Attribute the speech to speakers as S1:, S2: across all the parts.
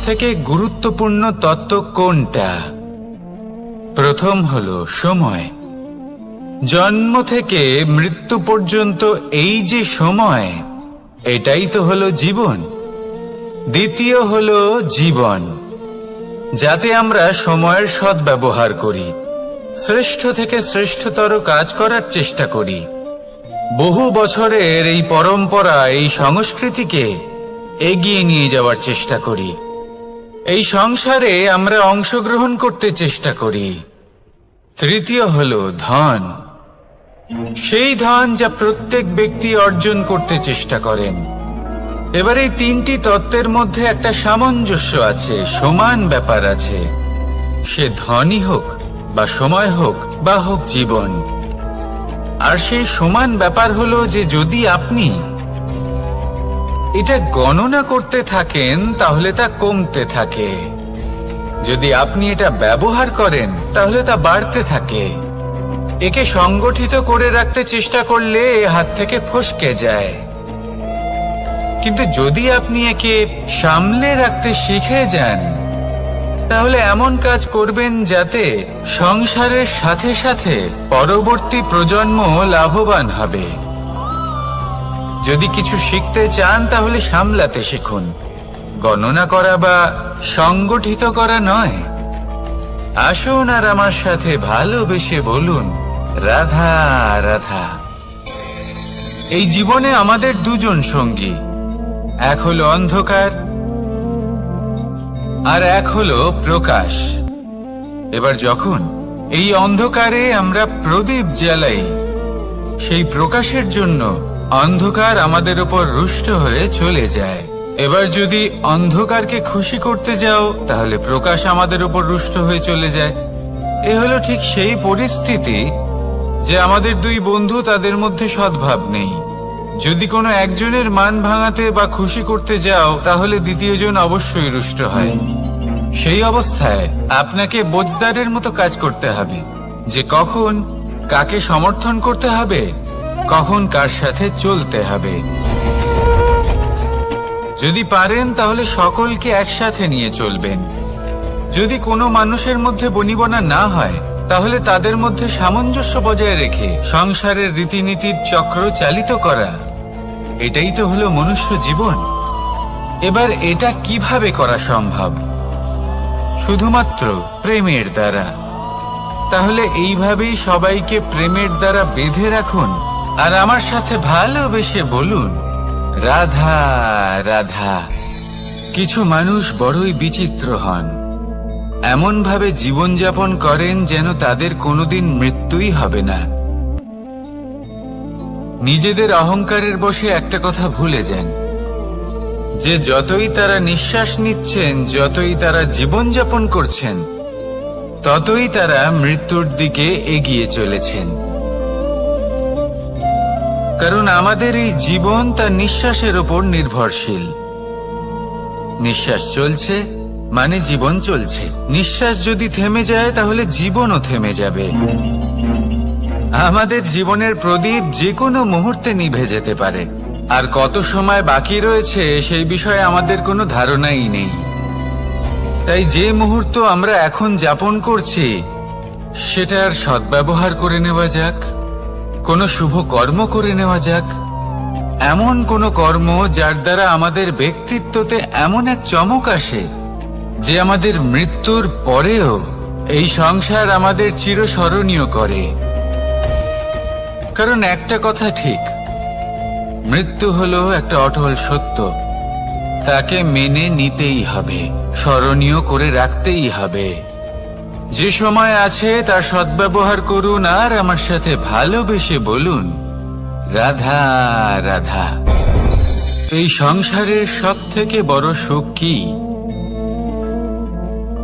S1: সবথেকে গুরুত্বপূর্ণ তত্ত্ব কোনটা? প্রথম হলো সময়। জন্ম থেকে মৃত্যু পর্যন্ত এই যে সময়, এটাই তো হলো জীবন। দ্বিতীয় হলো জীবন, যাতে আমরা সময়ের সদ্ব্যবহার করি, শ্রেষ্ঠ থেকে শ্রেষ্ঠতর কাজ করার চেষ্টা করি। বহু বছরের এই পরম্পরা, এই সংস্কৃতিকে এগিয়ে নিয়ে যাওয়ার চেষ্টা করি। এই সংসারে আমরা অংশগ্রহণ করতে চেষ্টা করি। তৃতীয় হলো ধন, সেই ধন যা প্রত্যেক ব্যক্তি অর্জন করতে চেষ্টা করেন। এবার এই তিনটি তত্ত্বের মধ্যে একটা সামঞ্জস্য আছে, সমান ব্যাপার আছে। সে ধনই হোক বা সময় হোক বা হোক জীবন। আর সেই সমান ব্যাপার হলো যে যদি আপনি এটা গণনা করতে থাকেন তাহলে তা কমতে থাকে, যদি আপনি এটা ব্যবহার করেন তাহলে তা বাড়তে থাকে। একে সংগঠিত করে রাখতে চেষ্টা করলে হাত থেকে ফসকে যায়, কিন্তু যদি আপনি একে সামলে রাখতে শিখে যান তাহলে এমন কাজ করবেন যাতে সংসারের সাথে সাথে পরবর্তী প্রজন্ম লাভবান হবে। যদি কিছু শিখতে চান তাহলে সামলাতে শিখুন, গণনা করা বা সংগঠিত করা নয়। আসুন আর আমার সাথে ভালোবেসে বলুন, রাধা রাধা। এই জীবনে আমাদের দুজন সঙ্গী, এক হলো অন্ধকার আর এক হলো প্রকাশ। এবার যখন এই অন্ধকারে আমরা প্রদীপ জ্বালাই, সেই প্রকাশের জন্য অন্ধকার আমাদের উপর রুষ্ট হয়ে চলে যায়। এবার যদি অন্ধকারকে খুশি করতে যাও তাহলে প্রকাশ আমাদের উপর রুষ্ট হয়ে চলে যায়। এ হলো ঠিক সেই পরিস্থিতি যে আমাদের দুই বন্ধু, তাদের মধ্যে সদ্ভাব নেই। যদি কোনো একজনের মান ভাঙাতে বা খুশি করতে যাও তাহলে দ্বিতীয়জন অবশ্যই রুষ্ট হয়। সেই অবস্থায় আপনাকে বোঝদারের মতো কাজ করতে হবে যে কখন কাকে সমর্থন করতে হবে, কখন কার সাথে চলতে হবে। যদি পারেন তাহলে সকলকে একসাথে নিয়ে চলবেন। যদি কোনো মানুষের মধ্যে বনিবনা না হয় তাহলে তাদের মধ্যে সামঞ্জস্য বজায় রেখে সংসারের রীতিনীতির চক্র চালিত করা, এটাই তো হলো মনুষ্য জীবন। এবার এটা কিভাবে করা সম্ভব? শুধুমাত্র প্রেমের দ্বারা। তাহলে এইভাবেই সবাইকে প্রেমের দ্বারা বেঁধে রাখুন আর আমার সাথে ভালোবেসে বলুন, রাধা রাধা। কিছু মানুষ বড়ই বিচিত্র হন, এমন ভাবে জীবনযাপন করেন যেন তাদের কোনোদিন মৃত্যুই হবে না। নিজেদের অহংকারের বশে একটা কথা ভুলে যান যে যতই তারা নিঃশ্বাস নিচ্ছেন, যতই তারা জীবনযাপন করছেন, ততই তারা মৃত্যুর দিকে এগিয়ে চলেছেন। কারণ আমাদের এই জীবন তার নিঃশ্বাসের উপর নির্ভরশীল। নিঃশ্বাস চলছে মানে জীবন চলছে। নিঃশ্বাস যদি থেমে যায় তাহলে জীবনও থেমে যাবে। আমাদের জীবনের প্রদীপ যে কোনো মুহূর্তে নিভে যেতে পারে, আর কত সময় বাকি রয়েছে সেই বিষয়ে আমাদের কোনো ধারণাই নেই। তাই যে মুহূর্ত আমরা এখন যাপন করছি সেটার সদ্ব্যবহার করে নেওয়া যাক, কোনো শুভ কর্ম করে নেওয়া যাক, এমন কোনো কর্ম যার দ্বারা আমাদের ব্যক্তিত্বতে এমন এক চমক আসে যে আমাদের মৃত্যুর পরেও এই সংসার আমাদের চিরস্মরণীয় করে। কারণ একটা কথা ঠিক, মৃত্যু হলো একটা অটল সত্য, তাকে মেনে নিতেই হবে, স্মরণীয় করে রাখতেই হবে। যে সময় আছে তার সদ্ব্যবহার করুন আর আমার সাথে ভালোবেসে বলুন, রাধা রাধা। এই সংসারের সব থেকে বড় সুখ কি?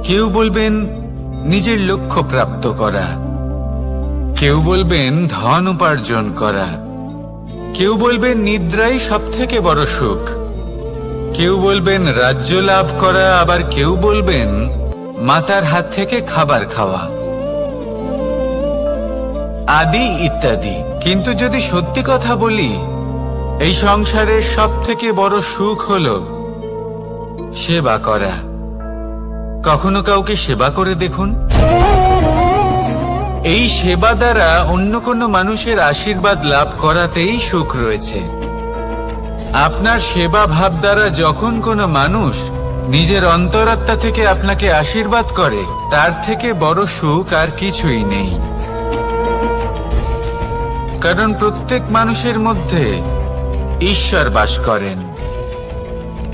S1: কেউ বলবেন নিজের লক্ষ্য প্রাপ্ত করা, কেউ বলবেন ধন উপার্জন করা, কেউ বলবেন নিদ্রাই সব থেকে বড় সুখ, কেউ বলবেন রাজ্য লাভ করা, আবার কেউ বলবেন মাতার হাত থেকে খাবার খাওয়া, আদি ইত্যাদি। কিন্তু যদি সত্যি কথা বলি, এই সংসারের সব থেকে বড় সুখ হলো সেবা করা, কখনো কাউকে সেবা করে দেখুন। এই সেবা দ্বারা অন্য কোনো মানুষের আশীর্বাদ লাভ করাতেই সুখ রয়েছে। আপনার সেবা ভাব দ্বারা যখন কোনো মানুষ নিজের অন্তরাত্মা থেকে আপনাকে আশীর্বাদ করে, তার থেকে বড় সুখ আর কিছুই নেই। কারণ প্রত্যেক মানুষের মধ্যে ঈশ্বর বাস করেন।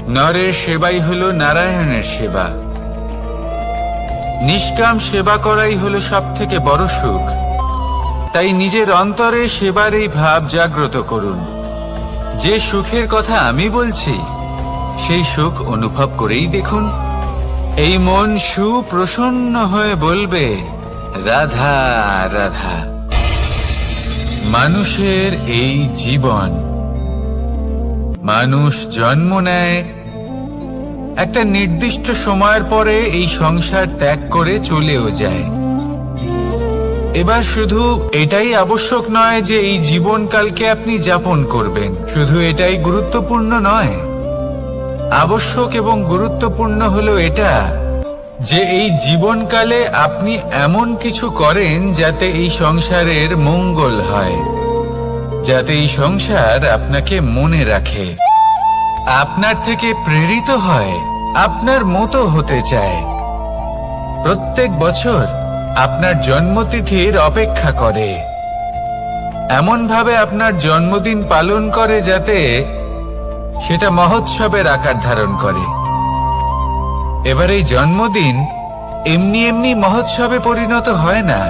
S1: নরের সেবাই হলো নারায়ণের সেবা। নিষ্কাম সেবা করাই হলো সব থেকে বড় সুখ। তাই নিজের অন্তরে সেবার এই ভাব জাগ্রত করুন। যে সুখের কথা আমি বলছি, সেই সুখ অনুভব করেই দেখুন। এই মন সুপ্রসন্ন হয়ে বলবে, রাধা রাধা। মানুষের এই জীবন, মানুষ জন্ম নেয়, একটা নির্দিষ্ট সময়ের পরে এই সংসার ত্যাগ করে চলেও যায়। এবার শুধু এটাই আবশ্যক নয় যে এই জীবনকালকে আপনি যাপন করবেন, শুধু এটাই গুরুত্বপূর্ণ নয়। আবশ্যক এবং গুরুত্বপূর্ণ হলো এটা যে এই জীবনকালে আপনি এমন কিছু করেন যাতে এই সংসারের মঙ্গল হয়, যাতে এই সংসার আপনাকে মনে রাখে, আপনার থেকে প্রেরিত হয়, আপনার মতো হতে চায়। প্রত্যেক বছর আপনার জন্মতিথির অপেক্ষা করে, এমন ভাবে আপনার জন্মদিন পালন করে যাতে সেটা মহোৎসবের আকার ধারণ করে। এবার এই জন্মদিন এমনি এমনি মহোৎসবে পরিণত হয় না।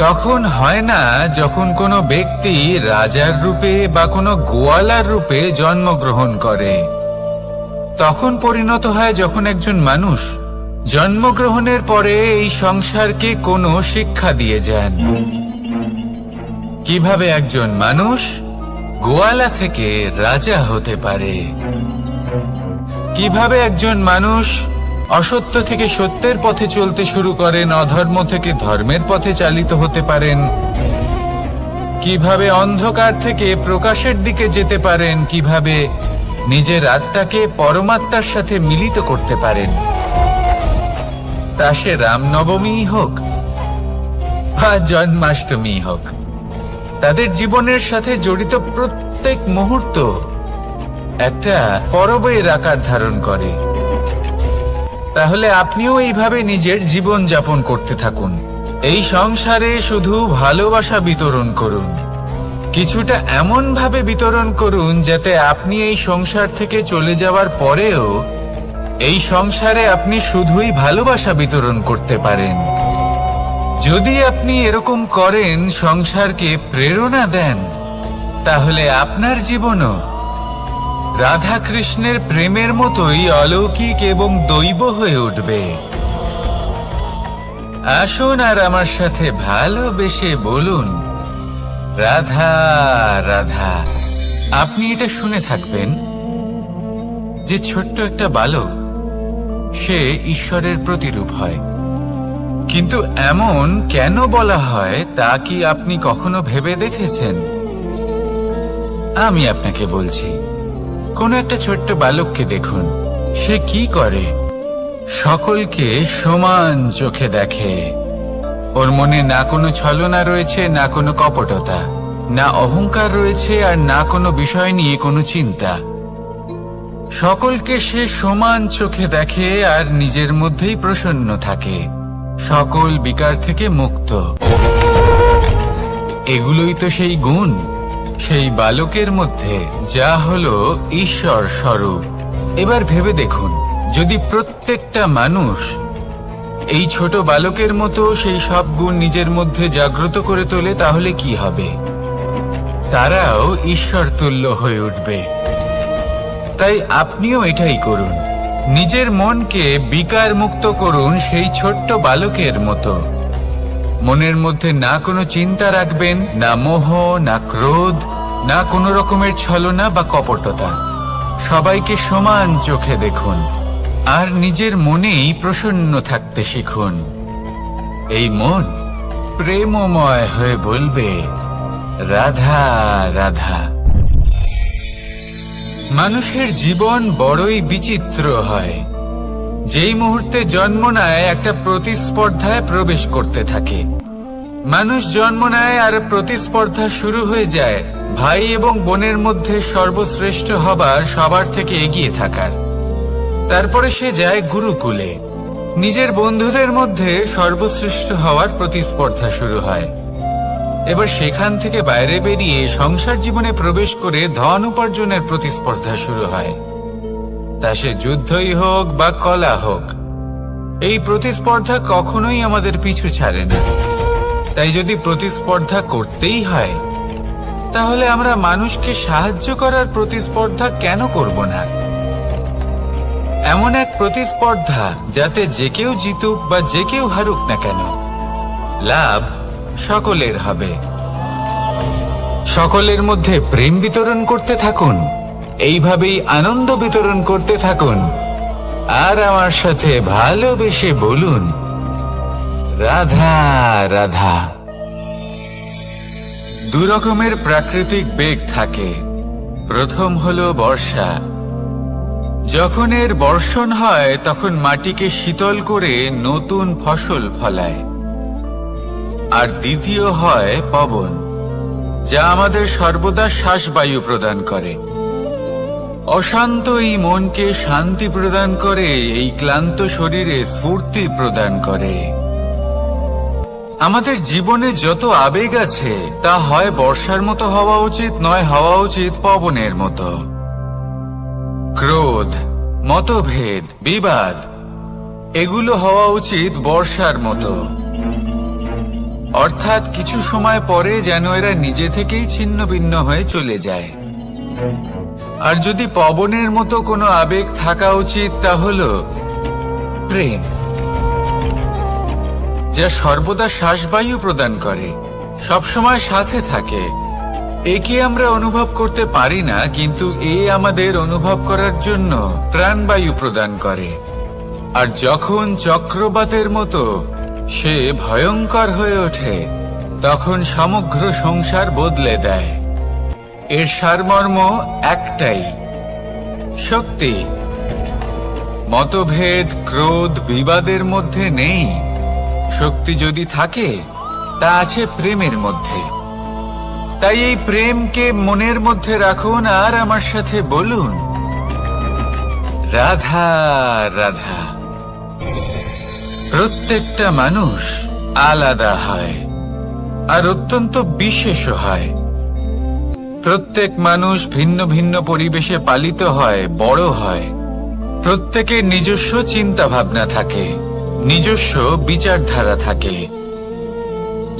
S1: তখন হয় না যখন কোনো ব্যক্তি রাজার রূপে বা কোনো গোয়ালার রূপে জন্মগ্রহণ করে। তখন পরিণত হয় যখন একজন মানুষ জন্মগ্রহণের পরে এই সংসারকে কোনো শিক্ষা দিয়ে যান। কিভাবে একজন মানুষ গোয়ালা থেকে রাজা হতে পারে, কিভাবে একজন মানুষ অসত্য থেকে সত্যের পথে চলতে শুরু করেন, অধর্ম থেকে ধর্মের পথে চালিত হতে পারেন, কিভাবে অন্ধকার থেকে প্রকাশের দিকে যেতে পারেন, কিভাবে নিজের আত্মাকে পরমাত্মার সাথে মিলিত করতে পারেন। তা সে রামনবমী হোক বা জন্মাষ্টমী হোক, তাদের জীবনের সাথে জড়িত প্রত্যেক মুহূর্ত একটা পরবের আকার ধারণ করে। তাহলে আপনিও এইভাবে নিজের জীবন যাপন করতে থাকুন। এই সংসারে শুধু ভালোবাসা বিতরণ করুন, কিছুটা এমন ভাবে বিতরণ করুন যাতে আপনি এই সংসার থেকে চলে যাওয়ার পরেও এই সংসারে আপনি শুধুই ভালোবাসা বিতরণ করতে পারেন। যদি আপনি এরকম করেন, সংসারকে প্রেরণা দেন, তাহলে আপনার জীবনও রাধা কৃষ্ণের প্রেমের মতোই অলৌকিক এবং দৈব হয়ে উঠবে। আসুন আর আমার সাথে ভালোবেসে বলুন, রাধা রাধা। আপনি এটা শুনে থাকবেন যে ছোট্ট একটা বালক, সে ঈশ্বরের প্রতিরূপ হয়। কিন্তু এমন কেন বলা হয় তা কি আপনি কখনো ভেবে দেখেছেন? আমি আপনাকে বলছি। কোন একটা ছোট্ট বালককে দেখুন, সে কি করে? সকলকে সমান চোখে দেখে। ওর মনে না কোনো ছলনা রয়েছে, না কোনো কপটতা, না অহংকার রয়েছে, আর না কোনো বিষয় নিয়ে কোনো চিন্তা। সকলকে সে সমান চোখে দেখে আর নিজের মধ্যেই প্রসন্ন থাকে, সকল বিকার থেকে মুক্ত। এগুলোই তো সেই গুণ সেই বালকের মধ্যে, যা হলো ঈশ্বর স্বরূপ। এবার ভেবে দেখুন, যদি প্রত্যেকটা মানুষ এই ছোট বালকের মতো সেই সব গুণ নিজের মধ্যে জাগ্রত করে তোলে, তাহলে কি হবে? তারাও ঈশ্বর তুল্য হয়ে উঠবে। তাই আপনিও এটাই করুন, নিজের মনকে বিকার মুক্ত করুন সেই ছোট্ট বালকের মতো। মনের মধ্যে না কোনো চিন্তা রাখবেন, না মোহ, না ক্রোধ, না কোনো রকমের ছলনা বা কপটতা। সবাইকে সমান চোখে দেখুন আর নিজের মনেই প্রসন্ন থাকতে শিখুন। এই মন প্রেমময় হয়ে বলবে, রাধা রাধা। মানুষের জীবন বড়ই বিচিত্র হয়। যেই মুহূর্তে জন্ম নেয় একটা প্রতিস্পর্ধায় প্রবেশ করতে থাকে। মানুষ জন্ম নেয় আর প্রতিস্পর্ধা শুরু হয়ে যায় ভাই এবং বোনের মধ্যে সর্বশ্রেষ্ঠ হবার, সবার থেকে এগিয়ে থাকার। তারপরে সে যায় গুরুকুলে, নিজের বন্ধুদের মধ্যে সর্বশ্রেষ্ঠ হওয়ার প্রতিস্পর্ধা শুরু হয়। এবার সেখান থেকে বাইরে বেরিয়ে সংসার জীবনে প্রবেশ করে ধন উপার্জনের প্রতিস্পর্ধা শুরু হয়। তা সে যুদ্ধই হোক বা কলা হোক, এই প্রতিস্পর্ধা কখনোই আমাদের পিছু ছাড়ে না। তাই যদি প্রতিস্পর্ধা করতেই হয়, তাহলে আমরা মানুষকে সাহায্য করার প্রতিস্পর্ধা কেন করব না? এমন এক প্রতিস্পর্ধা যাতে যে কেউ জিতুক বা যে কেউ হারুক না কেন, লাভ সকলের হবে। সকলের মধ্যে প্রেম বিতরণ করতে থাকুন, এইভাবেই আনন্দ বিতরণ করতে থাকুন, আর আমার সাথে ভালোবেসে বলুন, রাধা রাধা। দু রকমের প্রাকৃতিক বেগ থাকে। প্রথম হলো বর্ষা। যখন এর বর্ষণ হয় তখন মাটিকে শীতল করে নতুন ফসল ফলায়। আর দ্বিতীয় হয় পবন, যা আমাদের সর্বদা শ্বাসবায়ু প্রদান করে। অশান্ত এই মনকে শান্তি প্রদান করে, এই ক্লান্ত শরীরে স্ফূর্তি প্রদান করে। আমাদের জীবনে যত আবেগ আছে তা হয় বর্ষার মতো হওয়া উচিত, নয় হওয়া উচিত পবনের মতো। ক্রোধ, মতভেদ, বিবাদ, এগুলো হওয়া উচিত বর্ষার মতো। অর্থাৎ কিছু সময় পরে যেন এরা নিজে থেকেই ছিন্ন ভিন্ন হয়ে চলে যায়। আর যদি পবনের মতো কোনো আবেগ থাকা উচিত, তা হলো প্রেম, যা সর্বদা শ্বাসবায়ু প্রদান করে, সবসময় সাথে থাকে। একে আমরা অনুভব করতে পারি না, কিন্তু এ আমাদের অনুভব করার জন্য প্রাণবায়ু প্রদান করে। আর যখন চক্রবাতের মতো সে ভয়ঙ্কর হয়ে ওঠে, তখন সমগ্র সংসার বদলে দেয়। এর সারমর্ম একটাই, শক্তি। মতভেদ, ক্রোধ, বিবাদের মধ্যে নেই। শক্তি যদি থাকে, তা আছে প্রেমের মধ্যে। তাই এই প্রেমকে মনের মধ্যে রাখুন আর আমার সাথে বলুন, রাধা রাধা। প্রত্যেকটা মানুষ আলাদা হয় আর অত্যন্ত বিশেষও হয়। প্রত্যেক মানুষ ভিন্ন ভিন্ন পরিবেশে পালিত হয়, বড় হয়। প্রত্যেকের নিজস্ব চিন্তা ভাবনা থাকে, নিজস্ব বিচারধারা থাকে।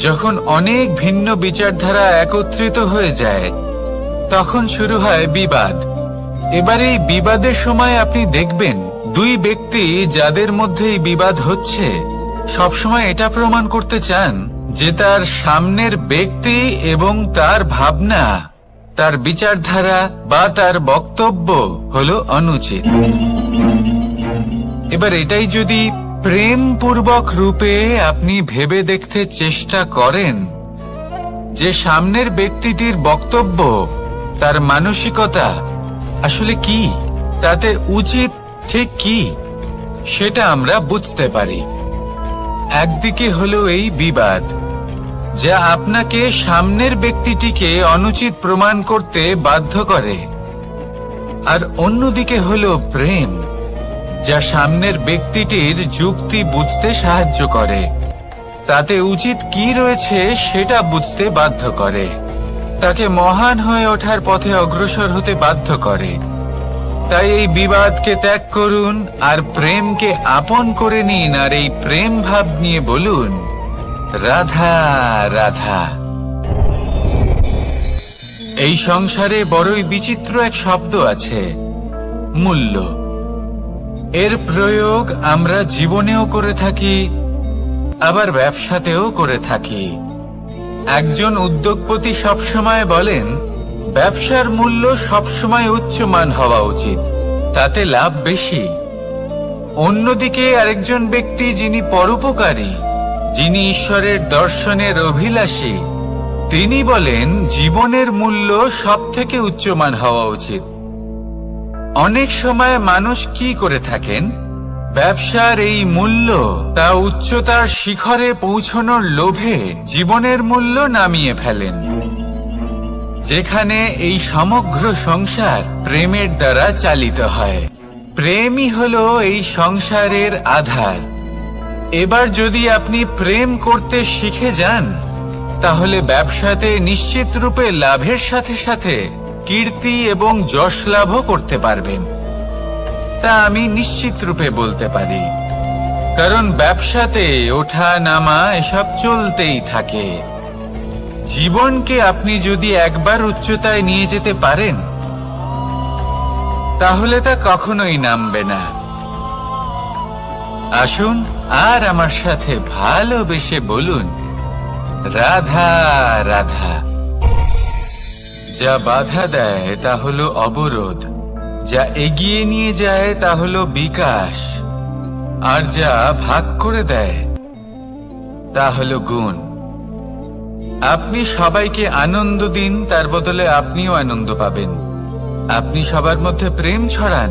S1: যখন অনেক ভিন্ন বিচারধারা একত্রিত হয়ে যায়, তখন শুরু হয় বিবাদ। এবার এই বিবাদের সময় আপনি দেখবেন, দুই ব্যক্তি যাদের মধ্যে এই বিবাদ হচ্ছে, সবসময় এটা প্রমাণ করতে চান যে তার সামনের ব্যক্তি এবং তার ভাবনা, তার বিচারধারা বা তার বক্তব্য হলো অনুচিত। এবার এটাই যদি প্রেমপূর্বক রূপে আপনি ভেবে দেখতে চেষ্টা করেন যে সামনের ব্যক্তিটির বক্তব্য, তার মানসিকতা আসলে কি, তাতে উচিত ঠিক কি, সেটা আমরা বুঝতে পারি। একদিকে হলো এই বিবাদ, যা আপনাকে সামনের ব্যক্তিটিকে অনুচিত প্রমাণ করতে বাধ্য করে। আর অন্যদিকে হলো প্রেম, যা সামনের ব্যক্তিটির যুক্তি বুঝতে সাহায্য করে, তাতে উচিত কি রয়েছে সেটা বুঝতে বাধ্য করে, তাকে মহান হয়ে ওঠার পথে অগ্রসর হতে বাধ্য করে। তাই এই বিবাদকে ত্যাগ করুন আর প্রেমকে আপন করে নিন, আর এই প্রেম ভাব নিয়ে বলুন, রাধা রাধা। এই সংসারে বড়ই বিচিত্র এক শব্দ আছে, মূল্য। এর প্রয়োগ আমরা জীবনেও করে থাকি, আবার ব্যবসাতেও করে থাকি। একজন উদ্যোগপতি সবসময় বলেন, ব্যবসার মূল্য সবসময় উচ্চমান হওয়া উচিত, তাতে লাভ বেশি। অন্যদিকে আরেকজন ব্যক্তি যিনি পরোপকারী, যিনি ঈশ্বরের দর্শনের অভিলাষী, তিনি বলেন জীবনের মূল্য সবথেকে উচ্চমান হওয়া উচিত। অনেক সময় মানুষ কি করে থাকেন, ব্যবসার এই মূল্য তা উচ্চতার শিখরে পৌঁছানোর লোভে জীবনের মূল্য নামিয়ে ফেলেন, যেখানে এই সমগ্র সংসার প্রেমের দ্বারা চালিত হয়। প্রেমই হলো এই সংসারের আধার। এবার যদি আপনি প্রেম করতে শিখে যান, তাহলে ব্যবসাতে নিশ্চিত রূপে লাভের সাথে সাথে কীর্তি এবং যশ লাভও করতে পারবেন। তা আমি নিশ্চিত রূপে বলতে পারি, কারণ ব্যবসাতে ওঠা নামা এসব চলতেই থাকে। জীবনকে আপনি যদি একবার উচ্চতায় নিয়ে যেতে পারেন, তাহলে তা কখনোই নামবে না। আসুন আর আমার সাথে ভালোবেসে বলুন, রাধা রাধা। যা বাধা দেয় তা হলো অবরোধ, যা এগিয়ে নিয়ে যায় তা হলো বিকাশ, আর যা ভাগ করে দেয় তা হলো গুণ। আপনি সবাইকে আনন্দ দিন, তার বদলে আপনিও আনন্দ পাবেন। আপনি সবার মধ্যে প্রেম ছড়ান,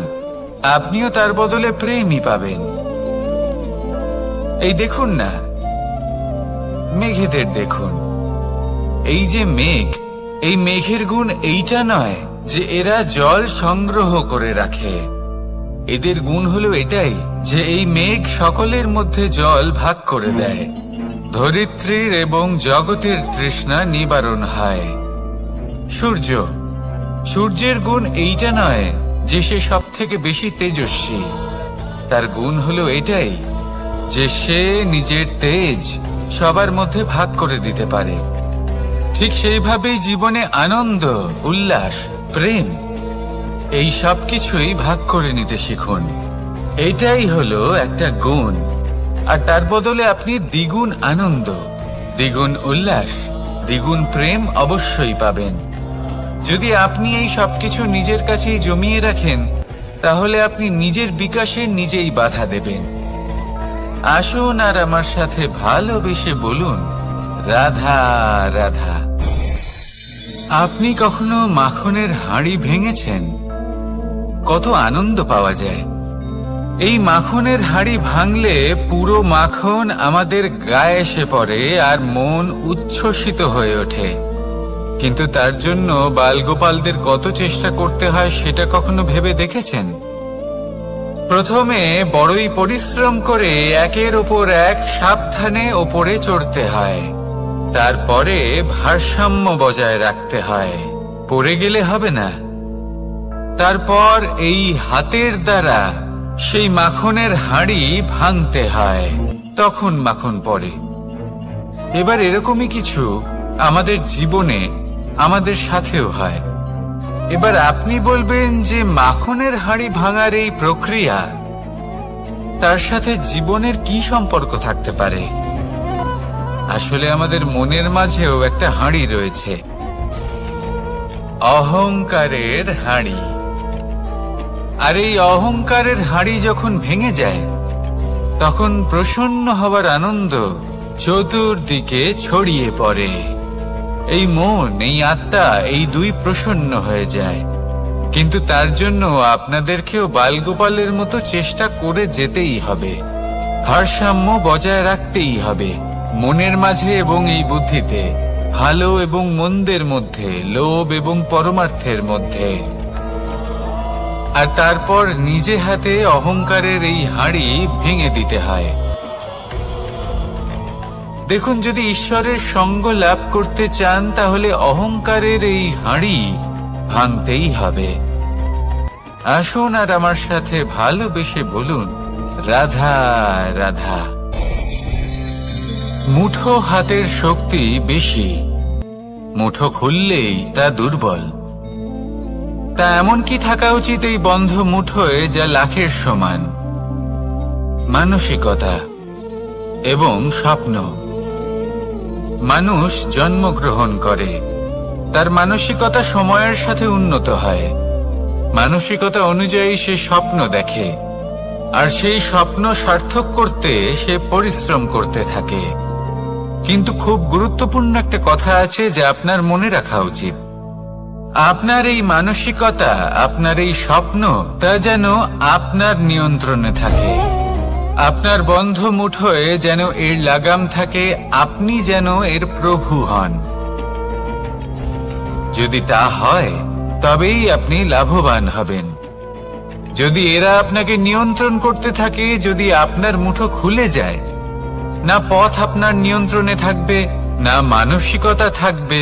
S1: আপনিও তার বদলে প্রেমই পাবেন। এই দেখুন না, মেঘেদের দেখুন। এই যে মেঘ, এই মেঘের গুণ এইটা নয় যে এরা জল সংগ্রহ করে রাখে। এদের গুণ হলো এটাই যে এই মেঘ সকলের মধ্যে জল ভাগ করে দেয়। ধরিত্রীর এবং জগতের তৃষ্ণা নিবারণ হয়। সূর্য, সূর্যের গুণ এইটা নয় যে সে সব থেকে বেশি তেজস্বী। তার গুণ হলো এটাই যে সে নিজের তেজ সবার মধ্যে ভাগ করে দিতে পারে। ঠিক সেইভাবেই জীবনে আনন্দ, উল্লাস, প্রেম এই সব কিছুই ভাগ করে নিতে শিখুন। এটাই হলো একটা গুণ, আর তার বদলে আপনি দ্বিগুণ আনন্দ, দ্বিগুণ উল্লাস, দ্বিগুণ প্রেম অবশ্যই পাবেন। যদি আপনি এই সবকিছু নিজের কাছেই জমিয়ে রাখেন, তাহলে আপনি নিজের বিকাশে নিজেই বাধা দেবেন। আসুন আর আমার সাথে ভালোবেসে বলুন, রাধা রাধা। আপনি কখনো মাখনের হাঁড়ি ভেঙেছেন? কত আনন্দ পাওয়া যায়। এই মাখনের হাঁড়ি ভাঙলে পুরো মাখন আমাদের গায়ে এসে পড়ে আর মন উচ্ছ্বসিত হয়ে ওঠে। কিন্তু তার জন্য বালগোপালদের কত চেষ্টা করতে হয় সেটা কখনো ভেবে দেখেছেন? প্রথমে বড়ই পরিশ্রম করে একের ওপর এক সাবধানে ওপরে চড়তে হয়, তারপরে ভারসাম্য বজায় রাখতে হয়। পড়ে গেলে হবে না। তারপর এই হাতের দ্বারা সেই মাখনের হাঁড়ি ভাঙতে হয়, তখন মাখন পড়ে। এবার এরকমই কিছু আমাদের জীবনে আমাদের সাথেও হয়। এবার আপনি বলবেন যে মাখনের হাঁড়ি ভাঙার এই প্রক্রিয়া, তার সাথে জীবনের কি সম্পর্ক থাকতে পারে? আসলে আমাদের মনের মাঝেও একটা হাঁড়ি রয়েছে, অহংকারের হাঁড়ি। আর এই অহংকারের হাঁড়ি যখন ভেঙে যায়, তখন প্রসন্ন হবার আনন্দ চতুর্দিকে ছড়িয়ে পড়ে। এই মন, এই আত্মা, এই দুই প্রসন্ন হয়ে যায়। কিন্তু তার জন্য আপনাদেরকেও বালগোপালের মতো চেষ্টা করে যেতেই হবে। ভারসাম্য বজায় রাখতেই হবে মনের মাঝে এবং এই বুদ্ধিতে, ভালো এবং মন্দের মধ্যে, লোভ এবং পরমার্থের মধ্যে। আর তারপর নিজে হাতে অহংকারের এই হাঁড়ি ভেঙে দিতে হয়। দেখুন, যদি ঈশ্বরের সঙ্গ লাভ করতে চান, তাহলে অহংকারের এই হাঁড়ি ভাঙতেই হবে। আসুন আর আমার সাথে ভালোবেসে বলুন, রাধা রাধা। মুঠো হাতের শক্তি বেশি, মুঠো খুললেই তা দুর্বল। তা এমন কি থাকা উচিত এই বন্ধ মুঠোয় যা লাখের সমান? মানসিকতা এবং স্বপ্ন। মানুষ জন্মগ্রহণ করে, তার মানসিকতা সময়ের সাথে উন্নত হয়। মানসিকতা অনুযায়ী সে স্বপ্ন দেখে, আর সেই স্বপ্ন সার্থক করতে সে পরিশ্রম করতে থাকে। কিন্তু খুব গুরুত্বপূর্ণ একটা কথা আছে যা আপনার মনে রাখা উচিত। আপনার এই মানসিকতা, আপনার এই স্বপ্ন, তা যেন আপনার নিয়ন্ত্রণে থাকে। আপনার বন্ধ মুঠোয় যেন এর লাগাম থাকে, আপনি যেন এর প্রভু হন। যদি তা হয় তবেই আপনি লাভবান হবেন। যদি এরা আপনাকে নিয়ন্ত্রণ করতে থাকে, যদি আপনার মুঠো খুলে যায়, না পথ আপনার নিয়ন্ত্রণে থাকবে, না মানসিকতা থাকবে,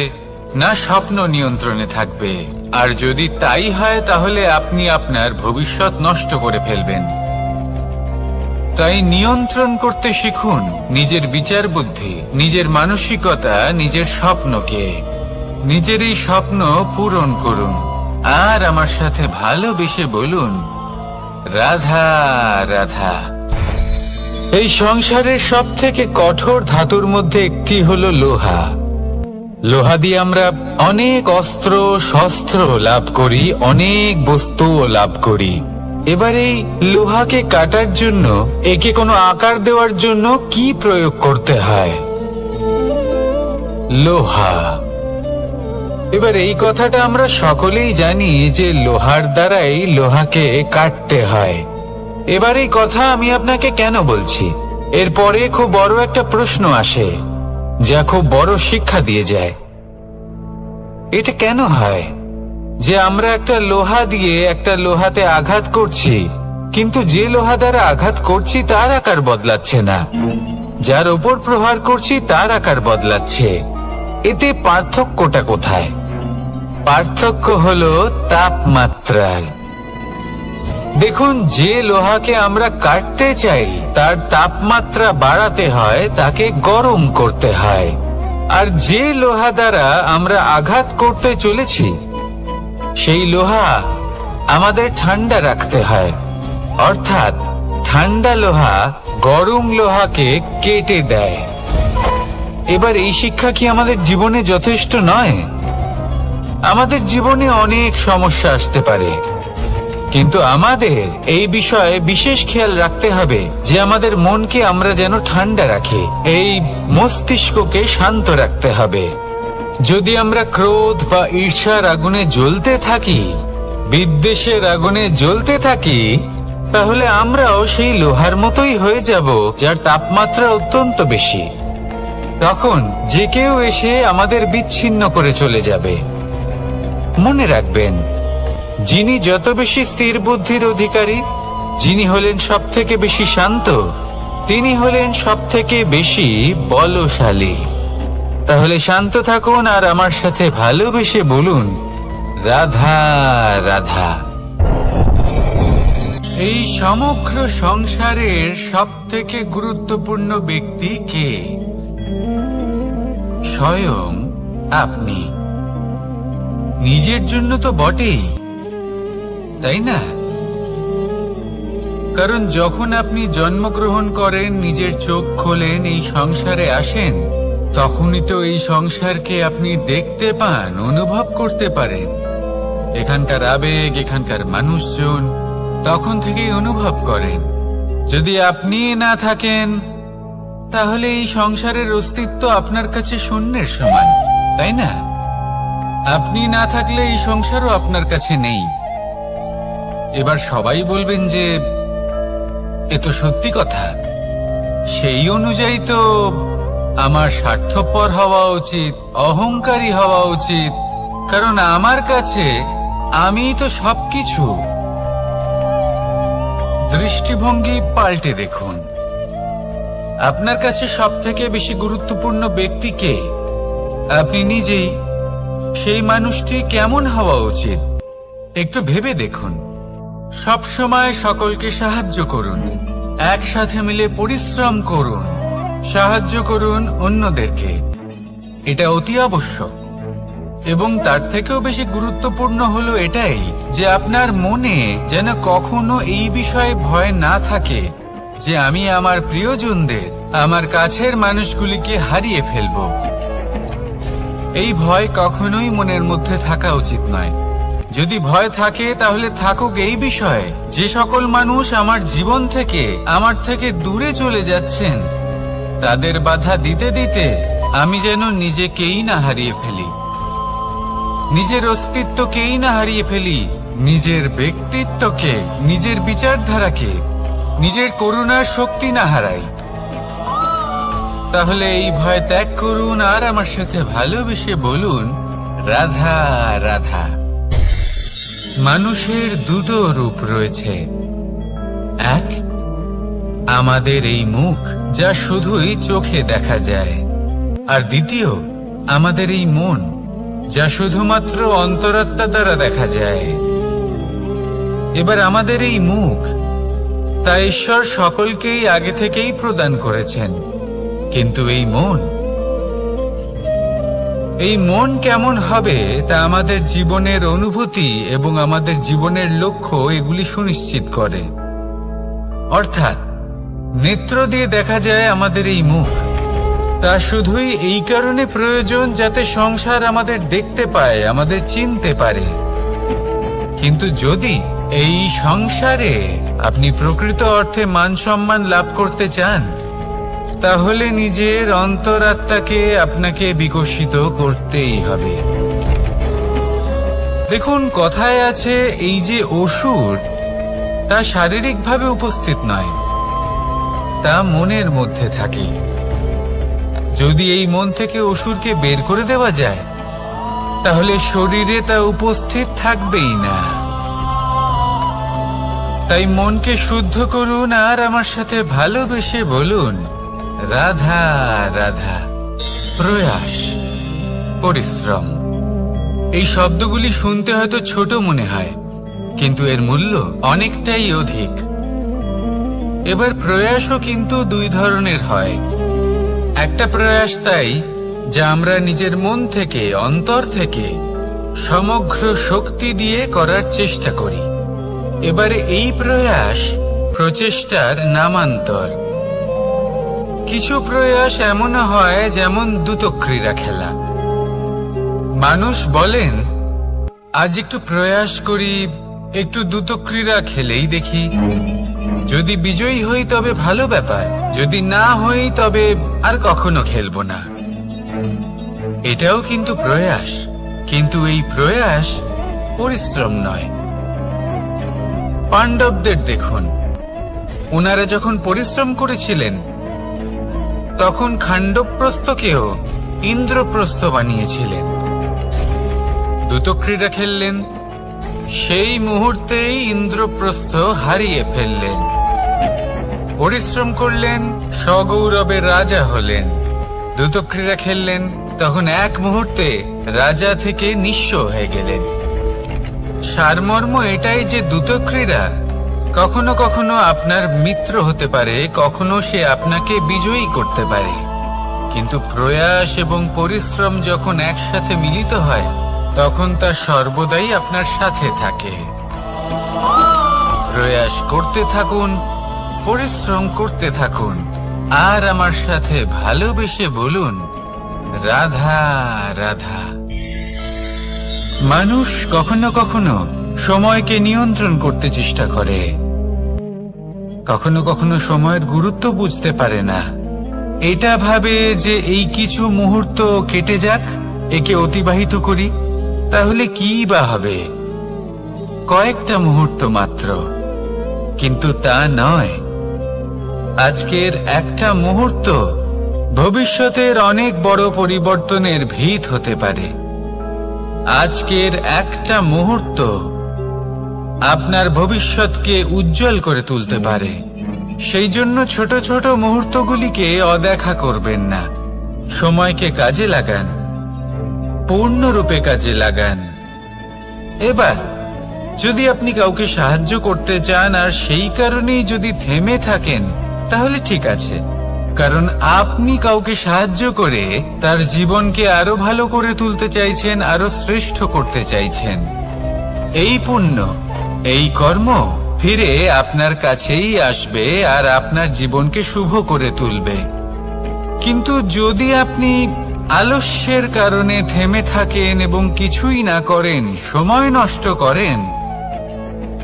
S1: না স্বপ্ন নিয়ন্ত্রণে থাকবে। আর যদি তাই হয় তাহলে আপনি আপনার ভবিষ্যৎ নষ্ট করে ফেলবেন। তাই নিয়ন্ত্রণ করতে শিখুন নিজের বিচার বুদ্ধি, নিজের মানসিকতা, নিজের স্বপ্নকে। নিজের এই স্বপ্ন পূরণ করুন আর আমার সাথে ভালোবেসে বলুন, রাধা রাধা। এই সংসারের সব থেকে কঠোর ধাতুর মধ্যে একটি হলো লোহা। লোহা দিয়ে আমরা অনেক অস্ত্র শস্ত্র লাভ করি, অনেক বস্তুও লাভ করি। এবার এই লোহাকে কাটার জন্য, একে কোনো আকার দেওয়ার জন্য কি প্রয়োগ করতে হয়? লোহা। এবার এই কথাটা আমরা সকলেই জানি যে লোহার দ্বারাই লোহাকে কাটতে হয়। এবার এই কথা আমি আপনাকে কেন বলছি? এরপরে খুব বড় একটা প্রশ্ন আসে, যা খুব বড় শিক্ষা দিয়ে যায়। এটা কেন হয় যে আমরা একটা লোহা দিয়ে একটা লোহাতে আঘাত করছি, কিন্তু যে লোহা দ্বারা আঘাত করছি তার আকার বদলাচ্ছে না, যার উপর প্রহার করছি তার আকার বদলাচ্ছে? এতে পার্থক্যটা কোথায়? পার্থক্য হলো তাপমাত্রার। দেখুন, যে লোহাকে আমরা কাটতে চাই তার তাপমাত্রা বাড়াতে হয়, তাকে গরম করতে হয়। আর যে লোহা দ্বারা আমরা আঘাত করতে চলেছি সেই লোহা আমাদের ঠান্ডা রাখতে হয়। অর্থাৎ ঠান্ডা লোহা গরম লোহাকে কেটে দেয়। এবার এই শিক্ষা কি আমাদের জীবনে যথেষ্ট নয়? আমাদের জীবনে অনেক সমস্যা আসতে পারে, কিন্তু আমাদের এই বিষয়ে বিশেষ খেয়াল রাখতে হবে যে আমাদের মনকে আমরা যেন ঠান্ডা রাখি, এই মস্তিষ্ককে শান্ত রাখতে হবে। যদি আমরা ক্রোধ বা ঈর্ষার আগুনে জ্বলতে থাকি, বিদ্বেষের আগুনে জ্বলতে থাকি, তাহলে আমরাও সেই লোহার মতোই হয়ে যাব যার তাপমাত্রা অত্যন্ত বেশি। তখন যে কেউ এসে আমাদের বিচ্ছিন্ন করে চলে যাবে। মনে রাখবেন, যিনি যত বেশি স্থির বুদ্ধির অধিকারী, যিনি হলেন সব থেকে বেশি শান্ত, তিনি হলেন সব থেকে বেশি বলশালী। তাহলে শান্ত থাকুন আর আমার সাথে ভালোবেসে বলুন, রাধা রাধা। এই সমগ্র সংসারের সব থেকে গুরুত্বপূর্ণ ব্যক্তি কে? স্বয়ং আপনি। নিজের জন্য তো বটেই, তাই না? কারণ যখন আপনি জন্মগ্রহণ করেন, নিজের চোখ খোলেন, এই সংসারে আসেন, তখনই তো এই সংসারকে আপনি দেখতে পান, অনুভব করতে পারেন। এখানকার আবেগ, এখানকার মানুষজন তখন থেকেই অনুভব করেন। যদি আপনি না থাকেন তাহলে এই সংসারের অস্তিত্ব আপনার কাছে শূন্যের সমান, তাই না? আপনি না থাকলে এই সংসারও আপনার কাছে নেই। এবার সবাই বলবেন যে এ তো সত্যি কথা, সেই অনুযায়ী তো আমার স্বার্থপর হওয়া উচিত, অহংকারী হওয়া উচিত, কারণ আমার কাছে আমি তো সবকিছু। দৃষ্টিভঙ্গি পাল্টে দেখুন, আপনার কাছে সব থেকে বেশি গুরুত্বপূর্ণ ব্যক্তি কে? আপনি নিজেই। সেই মানুষটি কেমন হওয়া উচিত একটু ভেবে দেখুন। সব সময় সকলকে সাহায্য করুন, একসাথে মিলে পরিশ্রম করুন, সাহায্য করুন অন্যদেরকে। এটা অতি আবশ্যক। এবং তার থেকেও বেশি গুরুত্বপূর্ণ হলো এটাই যে আপনার মনে যেন কখনো এই বিষয়ে ভয় না থাকে যে আমি আমার প্রিয়জনদের, আমার কাছের মানুষগুলিকে হারিয়ে ফেলব। এই ভয় কখনোই মনের মধ্যে থাকা উচিত নয়। যদি ভয় থাকে তাহলে থাকুক এই বিষয়ে যে সকল মানুষ আমার জীবন থেকে, আমার থেকে দূরে চলে যাচ্ছেন, তাদের বাধা দিতে দিতে আমি যেন নিজেকেই না হারিয়ে ফেলি, নিজের অস্তিত্বকেই না হারিয়ে ফেলি, নিজের ব্যক্তিত্বকে, নিজের বিচারধারাকে, নিজের করুণার শক্তি না হারাই, তাহলে এই ভয় ত্যাগ করুন আর আমার সাথে ভালোবেসে বলুন, রাধা রাধা। মানুষের দুটো রূপ রয়েছে, এক আমাদের এই মুখ যা শুধুই চোখে দেখা যায়, আর দ্বিতীয় আমাদের এই মন যা শুধুমাত্র অন্তরাত্মা দ্বারা দেখা যায়। এবার আমাদের এই মুখ তা ঈশ্বর সকলকেই আগে থেকেই প্রদান করেছেন, কিন্তু এই মন কেমন হবে তা আমাদের জীবনের অনুভূতি এবং আমাদের জীবনের লক্ষ্য এগুলি সুনিশ্চিত করে। অর্থাৎ নেত্র দিয়ে দেখা যায় আমাদের এই মুখ, তা শুধুই এই কারণে প্রয়োজন যাতে সংসার আমাদের দেখতে পায়, আমাদের চিনতে পারে। কিন্তু যদি এই সংসারে আপনি প্রকৃত অর্থে মান সম্মান লাভ করতে চান, তাহলে নিজের অন্তরাত্মাকে আপনাকে বিকশিত করতেই হবে। দেখুন, কথায় আছে এই যে অসুর তা শারীরিকভাবে উপস্থিত নয়, তা মনের মধ্যে থাকে। যদি এই মন থেকে অসুরকে বের করে দেওয়া যায়, তাহলে শরীরে তা উপস্থিত থাকবেই না। তাই মনকে শুদ্ধ করুন আর আমার সাথে ভালোবেসে বলুন, রাধা রাধা। প্রয়াস, পরিশ্রম, এই শব্দগুলি শুনতে হয়তো ছোট মনে হয়, কিন্তু এর মূল্য অনেকটাই অধিক। এবার প্রয়াসও কিন্তু দুই ধরনের হয়। একটা প্রয়াস তাই যা আমরা নিজের মন থেকে, অন্তর থেকে সমগ্র শক্তি দিয়ে করার চেষ্টা করি। এবারে এই প্রয়াস প্রচেষ্টার নামান্তর। কিছু প্রয়াস এমনও হয় যেমন দ্রুতক্রীড়া খেলা। মানুষ বলেন, আজ একটু প্রয়াস করি, একটু দ্রুতক্রীড়া খেলেই দেখি, যদি বিজয়ী হই তবে ভালো ব্যাপার, যদি না হই তবে আর কখনো খেলবো না। এটাও কিন্তু প্রয়াস, কিন্তু এই প্রয়াস পরিশ্রম নয়। পাণ্ডবদের দেখুন, ওনারা যখন পরিশ্রম করেছিলেন তখন খাণ্ডবপ্রস্থকেও ইন্দ্রপ্রস্থ বানিয়েছিলেন। দ্রুতক্রীড়া খেললেন, সেই মুহূর্তেই ইন্দ্রপ্রস্থ হারিয়ে ফেললেন। পরিশ্রম করলেন, সগৌরবের রাজা হলেন। দ্রুতক্রীড়া খেললেন, তখন এক মুহূর্তে রাজা থেকে নিঃস্ব হয়ে গেলেন। সারমর্ম এটাই যে দ্রুতক্রীড়া কখনো কখনো আপনার মিত্র হতে পারে, কখনো সে আপনাকে বিজয়ী করতে পারে, কিন্তু প্রয়াস এবং পরিশ্রম যখন একসাথে মিলিত হয় তখন তা সর্বদাই আপনার সাথে থাকে। প্রয়াস করতে থাকুন, পরিশ্রম করতে থাকুন, আর আমার সাথে ভালোবেসে বলুন, রাধা রাধা। মানুষ কখনো কখনো সময়কে নিয়ন্ত্রণ করতে চেষ্টা করে, কখনো কখনো সময়ের গুরুত্ব বুঝতে পারে না। এটা ভাবে যে এই কিছু মুহূর্ত কেটে যাক, একে অতিবাহিত করি, তাহলে কি বা হবে, কয়েকটা মুহূর্ত মাত্র। কিন্তু তা নয়। আজকের একটা মুহূর্ত ভবিষ্যতের অনেক বড় পরিবর্তনের ভিত হতে পারে। আজকের একটা মুহূর্ত আপনার ভবিষ্যৎকে উজ্জ্বল করে তুলতে পারে। সেই জন্য ছোট ছোট মুহূর্তগুলিকে অদেখা করবেন না। সময়কে কাজে লাগান, পূর্ণরূপে কাজে লাগান। এবার যদি আপনি কাউকে সাহায্য করতে চান আর সেই কারণেই যদি থেমে থাকেন, তাহলে ঠিক আছে, কারণ আপনি কাউকে সাহায্য করে তার জীবনকে আরো ভালো করে তুলতে চাইছেন, আরো শ্রেষ্ঠ করতে চাইছেন। এই পুণ্য, এই কর্ম ফিরে আপনার কাছেই আসবে আর আপনার জীবনকে শুভ করে তুলবে। কিন্তু যদি আপনি আলস্যের কারণে থেমে থাকেন এবং কিছুই না করেন, সময় নষ্ট করেন,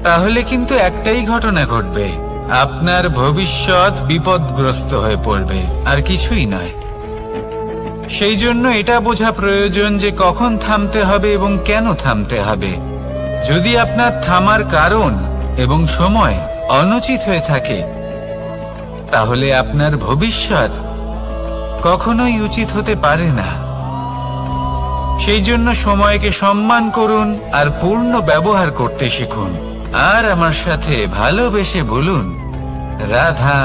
S1: তাহলে কিন্তু একটাই ঘটনা ঘটবে, আপনার ভবিষ্যৎ বিপদগ্রস্ত হয়ে পড়বে, আর কিছুই নয়। সেই জন্য এটা বোঝা প্রয়োজন যে কখন থামতে হবে এবং কেন থামতে হবে। যদি আপনার থামার কারণ এবং সময় অনুচিত হয়ে থাকে, তাহলে আপনার ভবিষ্যৎ কখনোই উচিত হতে পারে না। সেই জন্য সময়কে সম্মান করুন আর পূর্ণ ব্যবহার করতে শিখুন। আর আমার সাথে ভালোবেসে বলুন, রাধা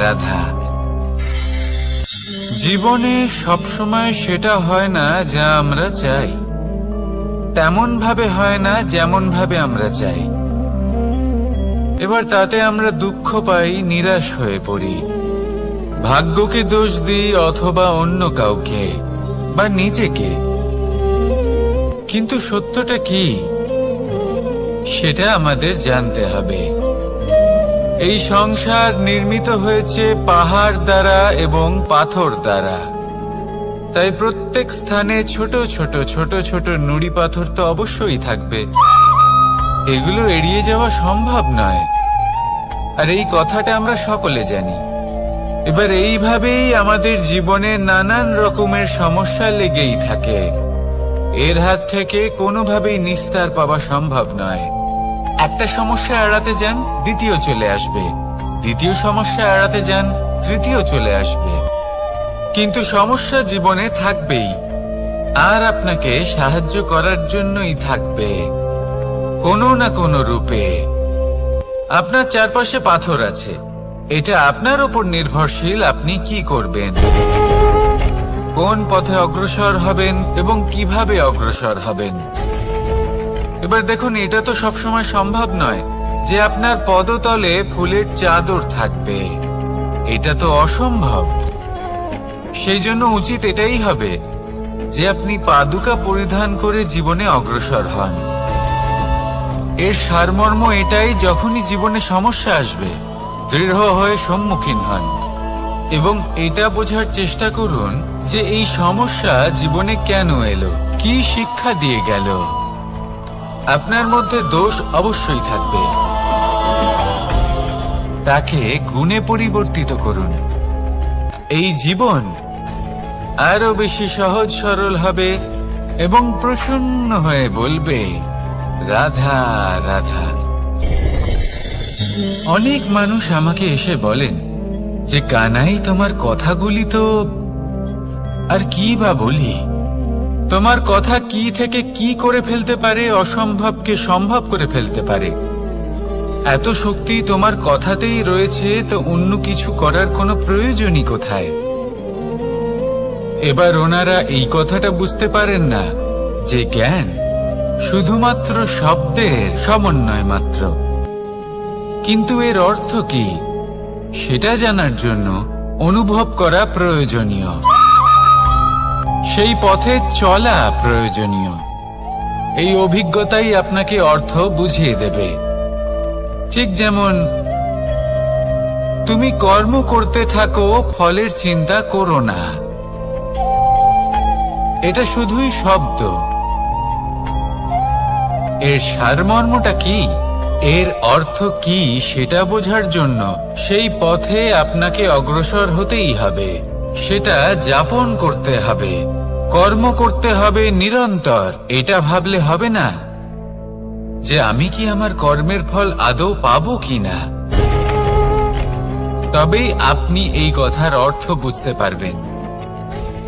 S1: রাধা। জীবনে সবসময় সেটা হয় না যা আমরা চাই, তেমন ভাবে হয় না যেমন ভাবে আমরা চাই। এবার তাতে আমরা দুঃখ পাই, নিরাশ হয়ে পড়ি, ভাগ্যকে দোষ দিই অথবা অন্য কাউকে বা নিজেকে। কিন্তু সত্যটা কি সেটা আমাদের জানতে হবে। এই সংসার নির্মিত হয়েছে পাহাড় দ্বারা এবং পাথর দ্বারা, তাই প্রত্যেক স্থানে ছোট ছোট ছোট ছোট নুড়ি পাথর তো অবশ্যই থাকবে। এগুলো এড়িয়ে যাওয়া সম্ভব নয়, আর এই কথাটা আমরা সকলে জানি। এবার এইভাবেই আমাদের জীবনে নানান রকমের সমস্যা লেগেই থাকে। এর হাত থেকে কোনোভাবেই নিস্তার পাওয়া সম্ভব নয়। একটা সমস্যা এড়াতে যান, দ্বিতীয় চলে আসবে, দ্বিতীয় সমস্যা এড়াতে যান, তৃতীয় চলে আসবে। কিন্তু সমস্যা জীবনে থাকবেই, আর আপনাকে সাহায্য করার জন্যই থাকবে কোনো না কোনো রূপে। আপনার চারপাশে পাথর আছে, এটা আপনার উপর নির্ভরশীল আপনি কি করবেন, কোন পথে অগ্রসর হবেন এবং কিভাবে অগ্রসর হবেন। এবার দেখুন, এটা তো সবসময় সম্ভব নয় যে আপনার পদতলে ফুলের চাদর থাকবে, এটা তো অসম্ভব। সেই জন্য উচিত এটাই হবে যে আপনি পাদুকা পরিধান করে জীবনে অগ্রসর হন। এর সারমর্ম এটাই, যখনই জীবনে সমস্যা আসবে দৃঢ় হয়ে সম্মুখীন হন এবং এটা বোঝার চেষ্টা করুন যে এই সমস্যা জীবনে কেন এলো, কি শিক্ষা দিয়ে গেল। আপনার মধ্যে দোষ অবশ্যই থাকবে, তাকে গুণে পরিবর্তিত করুন। এই জীবন আরো বেশি সহজ সরল হবে এবং প্রসন্ন হয়ে বলবে, রাধা রাধা। অনেক মানুষ আমাকে এসে বলেন যে, কানাই তোমার কথাগুলি তো আর কি বা বলি, তোমার কথা কি থেকে কি করে ফেলতে পারে, অসম্ভবকে সম্ভব করে ফেলতে পারে। এত শক্তি তোমার কথাতেই রয়েছে, তো অন্য কিছু করার কোনো প্রয়োজনই কোথায়? এবার ওনারা এই কথাটা বুঝতে পারেন না যে জ্ঞান শুধুমাত্র শব্দের সমন্বয় মাত্র। কিন্তু এর অর্থ কি সেটা জানার জন্য অনুভব করা প্রয়োজনীয়, সেই পথে চলা প্রয়োজনীয়। এই অভিজ্ঞতাই আপনাকে অর্থ বুঝিয়ে দেবে। ঠিক যেমন তুমি কর্ম করতে থাকো, ফলের চিন্তা করো না, এটা শুধুই শব্দ। এর সারমর্মটা কি, এর অর্থ কি সেটা বোঝার জন্য সেই পথে আপনাকে অগ্রসর হতেই হবে, সেটা যাপন করতে হবে, কর্ম করতে হবে নিরন্তর। এটা ভাবলে হবে না যে আমি কি আমার কর্মের ফল আদৌ পাবো কিনা, তবেই আপনি এই কথার অর্থ বুঝতে পারবেন।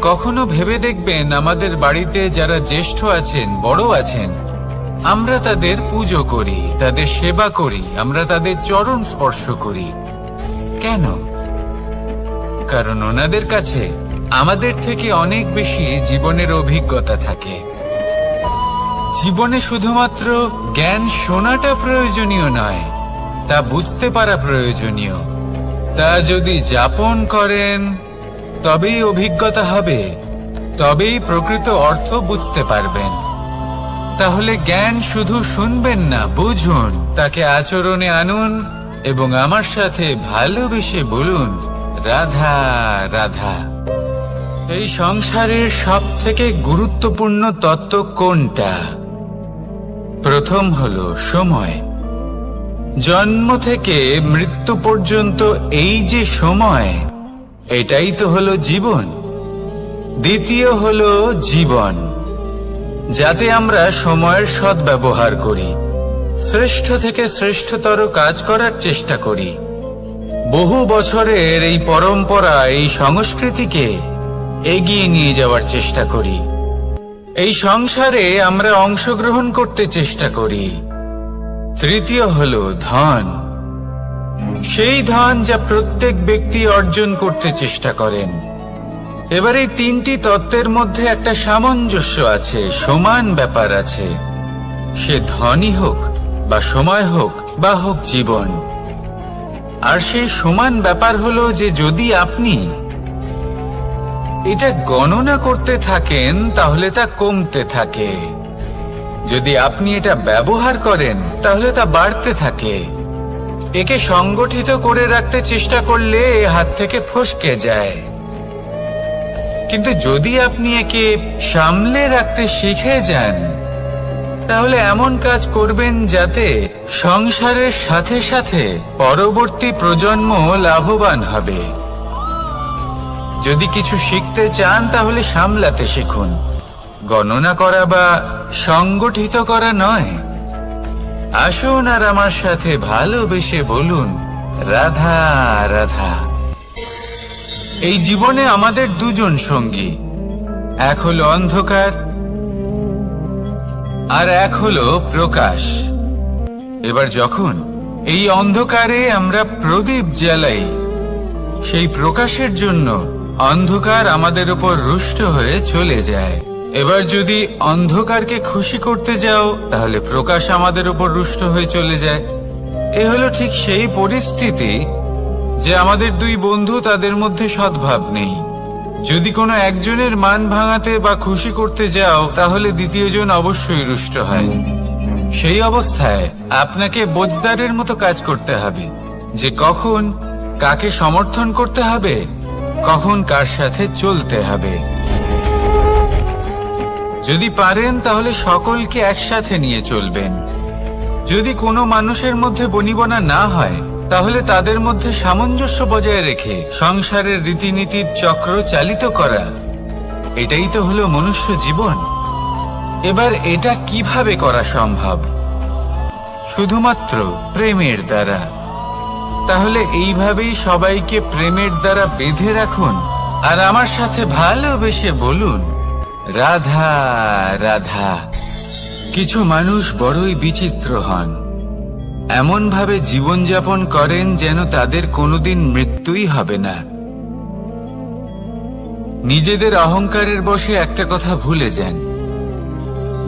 S1: কখনো ভেবে দেখবেন, আমাদের বাড়িতে যারা জ্যেষ্ঠ আছেন, বড় আছেন, আমরা তাদের পুজো করি, তাদের সেবা করি, আমরা তাদের চরণ স্পর্শ করি। কেন? কারণ ওনাদের কাছে আমাদের থেকে অনেক বেশি জীবনের অভিজ্ঞতা থাকে। জীবনে শুধুমাত্র জ্ঞান শোনাটা প্রয়োজনীয় নয়, তা বুঝতে পারা প্রয়োজনীয়। তা যদি যাপন করেন তবেই অভিজ্ঞতা হবে, তবেই প্রকৃত অর্থ বুঝতে পারবেন। তাহলে জ্ঞান শুধু শুনবেন না, বুঝুন, তাকে আচরণে আনুন এবং আমার সাথে ভালোবেসে বলুন, রাধা রাধা। এই সংসারের সব থেকে গুরুত্বপূর্ণ তত্ত্ব কোনটা? প্রথম হলো সময়। জন্ম থেকে মৃত্যু পর্যন্ত এই যে সময়, এটাই তো হলো জীবন। দ্বিতীয় হলো জীবন, যাতে আমরা সময়ের সদ্ব্যবহার করি, শ্রেষ্ঠ থেকে শ্রেষ্ঠতর কাজ করার চেষ্টা করি। বহু বছরের এই পরম্পরা, এই সংস্কৃতিকে এগিয়ে নিয়ে যাওয়ার চেষ্টা করি। এই সংসারে আমরা অংশগ্রহণ করতে চেষ্টা করি। তৃতীয় হলো ধন, সেই ধন যা প্রত্যেক ব্যক্তি অর্জন করতে চেষ্টা করেন। এবার এই তিনটি তত্ত্বের মধ্যে একটা সামঞ্জস্য আছে, সমান ব্যাপার আছে। সে ধনই হোক বা সময় হোক বা হোক জীবন। আর সেই সমান ব্যাপার হলো যে যদি আপনি এটা গণনা করতে থাকেন তাহলে তা কমতে থাকে, যদি আপনি এটা ব্যবহার করেন তাহলে তা বাড়তে থাকে। একে সংগঠিত করে রাখতে চেষ্টা করলে এ হাত থেকে ফসকে যায়, কিন্তু যদি আপনি একে সামলে রাখতে শিখে যান তাহলে এমন কাজ করবেন যাতে সংসারের সাথে সাথে পরবর্তী প্রজন্ম লাভবান হবে। যদি কিছু শিখতে চান তাহলে সামলাতে শিখুন, গণনা করা বা সংগঠিত করা নয়। আসুন আর আমার সাথে ভালোবেসে বলুন, রাধা রাধা। এই জীবনে আমাদের দুজন সঙ্গী, এক হলো অন্ধকার আর এক হলো প্রকাশ। এবার যখন এই অন্ধকারে আমরা প্রদীপ জ্বালাই, সেই প্রকাশের জন্য অন্ধকার আমাদের উপর রুষ্ট হয়ে চলে যায়। এবার যদি অন্ধকারকে খুশি করতে যাও তাহলে প্রকাশ আমাদের উপর রুষ্ট হয়ে চলে যায়। এ হলো ঠিক সেই পরিস্থিতি যে আমাদের দুই বন্ধু, তাদের মধ্যে সদ্ভাব নেই। যদি কোনো একজনের মান ভাঙাতে বা খুশি করতে যাও তাহলে দ্বিতীয়জন অবশ্যই রুষ্ট হয়। সেই অবস্থায় আপনাকে বোঝদারের মতো কাজ করতে হবে যে কখন কাকে সমর্থন করতে হবে, কখন কার সাথে চলতে হবে। যদি পারেন তাহলে সকলকে একসাথে নিয়ে চলবেন। যদি কোনো মানুষের মধ্যে বনিবনা না হয় তাহলে তাদের মধ্যে সামঞ্জস্য বজায় রেখে সংসারের রীতিনীতির চক্র চালিত করা, এটাই তো হলো মনুষ্য জীবন। এবার এটা কিভাবে করা সম্ভব? শুধুমাত্র প্রেমের দ্বারা। তাহলে এইভাবেই সবাইকে প্রেমের দ্বারা বেঁধে রাখুন আর আমার সাথে ভালোবেসে বলুন, রাধা রাধা। কিছু মানুষ বড়ই বিচিত্র হন, এমন ভাবে জীবনযাপন করেন যেন তাদের কোনোদিন মৃত্যুই হবে না। নিজেদের অহংকারের বশে একটা কথা ভুলে যান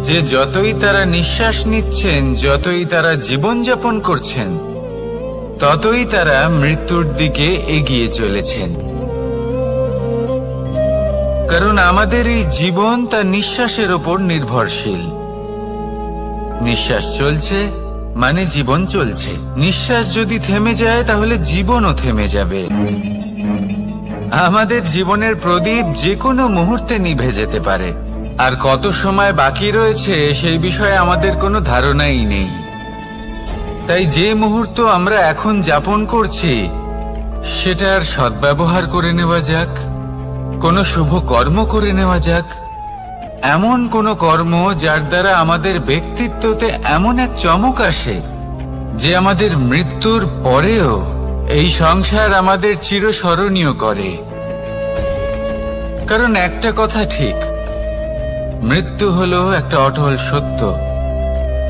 S1: যে যতই তারা নিঃশ্বাস নিচ্ছেন, যতই তারা জীবনযাপন করছেন, ততই তারা মৃত্যুর দিকে এগিয়ে চলেছেন। কারণ আমাদের এই জীবন তার নিঃশ্বাসের ওপর নির্ভরশীল। নিঃশ্বাস চলছে মানে জীবন চলছে। নিঃশ্বাস যদি থেমে যায় তাহলে জীবনও থেমে যাবে। আমাদের জীবনের প্রদীপ যে কোনো মুহূর্তে নিভে যেতে পারে, আর কত সময় বাকি রয়েছে সেই বিষয়ে আমাদের কোনো ধারণাই নেই। তাই যে মুহূর্ত আমরা এখন যাপন করছি সেটার সদ্ব্যবহার করে নেওয়া যাক, কোনো শুভ কর্ম করে নেওয়া যাক, এমন কোনো কর্ম যার দ্বারা আমাদের ব্যক্তিত্বতে এমন এক চমক আসে যে আমাদের মৃত্যুর পরেও এই সংসার আমাদের চিরস্মরণীয় করে। কারণ একটা কথা ঠিক, মৃত্যু হলো একটা অটল সত্য,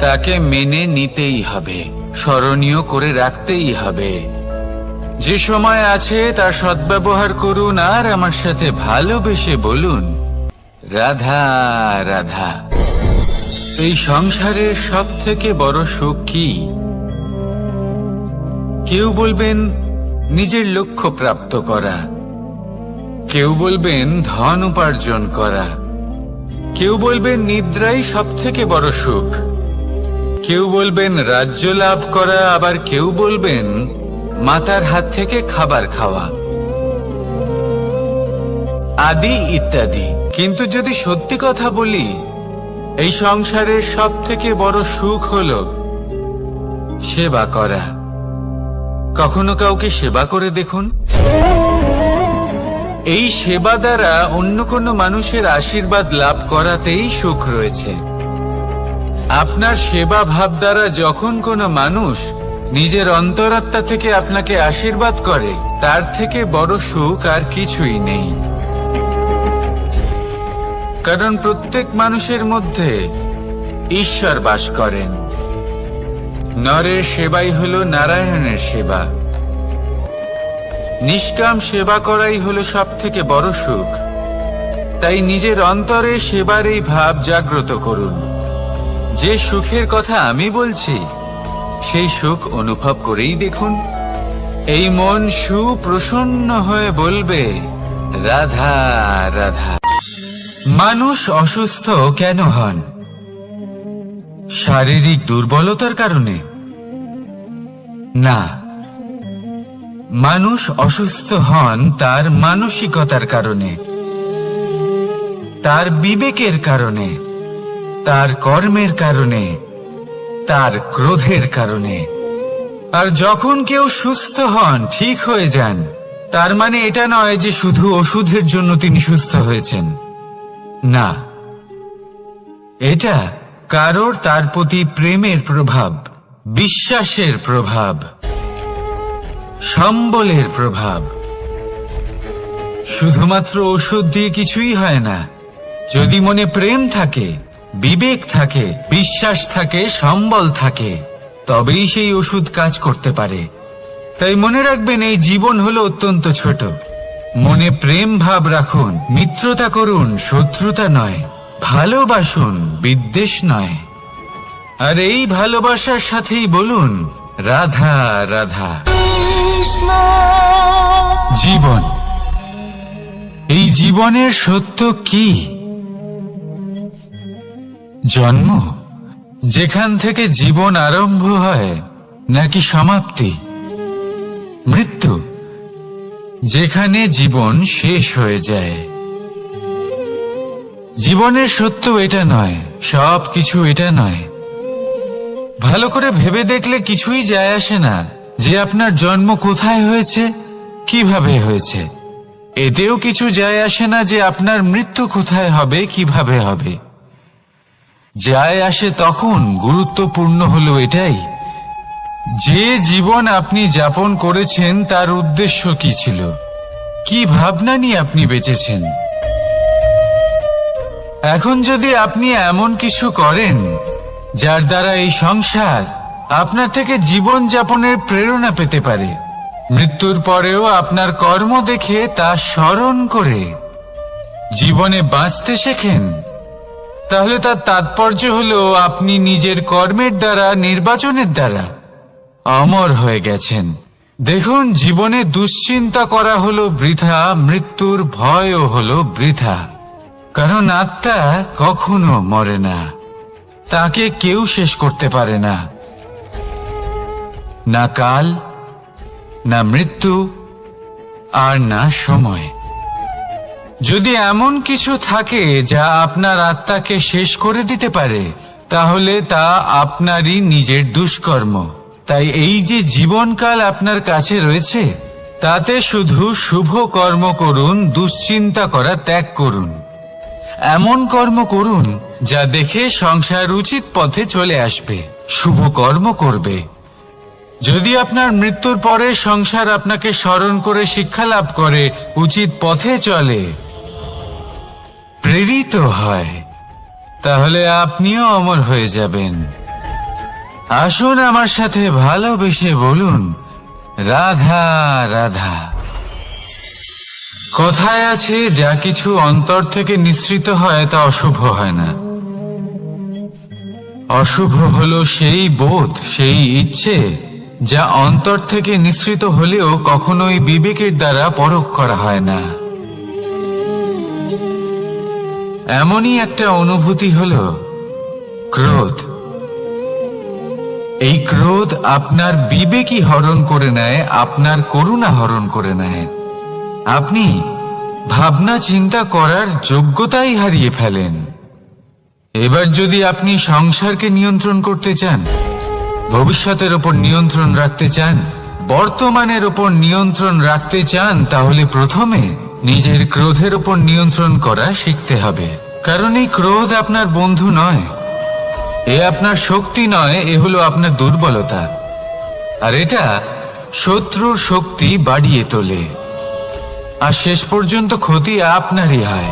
S1: তাকে মেনে নিতেই হবে, স্মরণীয় করে রাখতেই হবে। যে সময় আছে তার সদ্ব্যবহার করুন আর আমার সাথে ভালোবেসে বলুন, রাধা রাধা। এই সংসারের সব থেকে বড় সুখ কি? কেউ বলবেন নিজের লক্ষ্য প্রাপ্ত করা, কেউ বলবেন ধন উপার্জন করা, কেউ বলবেন নিদ্রাই সব থেকে বড় সুখ, কেউ বলবেন রাজ্য লাভ করা, আবার কেউ বলবেন মাতার হাত থেকে খাবার খাওয়া, আদি ইত্যাদি। কিন্তু যদি সত্যি কথা বলি, এই সংসারের সব থেকে বড় সুখ হলো সেবা করা। কখনো কাউকে সেবা করে দেখুন। এই সেবা দ্বারা অন্য কোনো মানুষের আশীর্বাদ লাভ করাতেই সুখ রয়েছে। আপনার সেবা ভাব দ্বারা যখন কোনো মানুষ নিজের অন্তরাত্মা থেকে আপনাকে আশীর্বাদ করে, তার থেকে বড় সুখ আর কিছুই নেই। কারণ প্রত্যেক মানুষের মধ্যে ঈশ্বর বাস করেন। নরের সেবাই হলো নারায়ণের সেবা। নিষ্কাম সেবা করাই হলো সব থেকে বড় সুখ। তাই নিজের অন্তরে সেবার এই ভাব জাগ্রত করুন। যে সুখের কথা আমি বলছি, সেই সুখ অনুভব করেই দেখুন। এই মন সুপ্রসন্ন হয়ে বলবে, রাধা রাধা। মানুষ অসুস্থ কেন হন? শারীরিক দুর্বলতার কারণে? না, মানুষ অসুস্থ হন তার মানসিকতার কারণে, তার বিবেকের কারণে, তার কর্মের কারণে, তার ক্রোধের কারণে। আর যখন কেউ সুস্থ হন, ঠিক হয়ে যান, তার মানে এটা নয় যে শুধু ওষুধের জন্য তিনি সুস্থ হয়েছেন। না, এটা কারোর তার প্রতি প্রেমের প্রভাব, বিশ্বাসের প্রভাব, সম্বলের প্রভাব। শুধুমাত্র ওষুধ দিয়ে কিছুই হয় না। যদি মনে প্রেম থাকে, বিবেক থাকে, বিশ্বাস থাকে, সম্বল থাকে, তবেই সেই ওষুধ কাজ করতে পারে। তাই মনে রাখবেন, এই জীবন হলো অত্যন্ত ছোট। মনে প্রেম ভাব রাখুন, মিত্রতা করুন, শত্রুতা নয়। ভালোবাসুন, বিদ্বেষ নয়। আর এই ভালোবাসার সাথেই বলুন, রাধা রাধা। জীবন, এই জীবনের সত্য কি? জন্ম, যেখান থেকে জীবন আরম্ভ হয়, নাকি সমাপ্তি? মৃত্যু, যেখানে জীবন শেষ হয়ে যায়। জীবনের সত্য এটা নয়, সব কিছু এটা নয়। ভালো করে ভেবে দেখলে কিছুই যায় আসে না যে আপনার জন্ম কোথায় হয়েছে, কিভাবে হয়েছে। এতেও কিছু যায় আসে না যে আপনার মৃত্যু কোথায় হবে, কিভাবে হবে। যায় আসে তখন, গুরুত্বপূর্ণ হলো এটাই যে জীবন আপনি যাপন করেছেন তার উদ্দেশ্য কি ছিল, কি ভাবনা নিয়ে আপনি বেঁচেছেন। এখন যদি আপনি এমন কিছু করেন যার দ্বারা এই সংসার আপনার থেকে জীবন যাপনের প্রেরণা পেতে পারে, মৃত্যুর পরেও আপনার কর্ম দেখে তা স্মরণ করে জীবনে বাঁচতে শেখেন, তাহলে তার তাৎপর্য হলো আপনি নিজের কর্মের দ্বারা, নির্বাচনের দ্বারা অমর হয়ে গেছেন। দেখুন, জীবনে দুশ্চিন্তা করা হলো বৃথা, মৃত্যুর ভয়ও হলো বৃথা। কারণ আত্মা কখনো মরে না, তাকে কেউ শেষ করতে পারে না। না কাল, না মৃত্যু, আর না সময়। যদি এমন কিছু থাকে যা আপনার আত্মাকে শেষ করে দিতে পারে, তাহলে তা আপনারই নিজের দুষ্কর্ম। তাই এই যে জীবনকাল আপনার কাছে রয়েছে, তাতে শুধু শুভ কর্ম করুন, দুশ্চিন্তা করা ত্যাগ করুন। এমন কর্ম করুন যা দেখে সংসার উচিত পথে চলে আসবে, শুভ কর্ম করবে। যদি আপনার মৃত্যুর পরে সংসার আপনাকে স্মরণ করে শিক্ষা লাভ করে, উচিত পথে চলে, প্রেরিত হয়, তাহলে আপনিও অমর হয়ে যাবেন। আসুন আমার সাথে ভালোবেসে বলুন, রাধা রাধা। কথায় আছে, যা কিছু অন্তর থেকে নিঃসৃত হয় তা অশুভ হয় না। অশুভ হলো সেই বোধ, সেই ইচ্ছে যা অন্তর থেকে নিঃসৃত হলেও কখনোই বিবেকের দ্বারা পরখ করা হয় না। এমনই একটা অনুভূতি হলো ক্রোধ। এই ক্রোধ আপনার বিবেকই হরণ করে নেয়, আপনার করুণা হরণ করে নেয়। আপনি ভাবনা চিন্তা করার যোগ্যতাই হারিয়ে ফেলেন। এবার যদি আপনি সংসারকে নিয়ন্ত্রণ করতে চান, ভবিষ্যতের ওপর নিয়ন্ত্রণ রাখতে চান, বর্তমানের ওপর নিয়ন্ত্রণ রাখতে চান, তাহলে প্রথমে নিজের ক্রোধের ওপর নিয়ন্ত্রণ করা শিখতে হবে। কারণ এই ক্রোধ আপনার বন্ধু নয়, এ আপনার শক্তি নয়, এ হলো আপনার দুর্বলতা। আর এটা শত্রুর শক্তি বাড়িয়ে তোলে, আর শেষ পর্যন্ত ক্ষতি আপনারই হয়।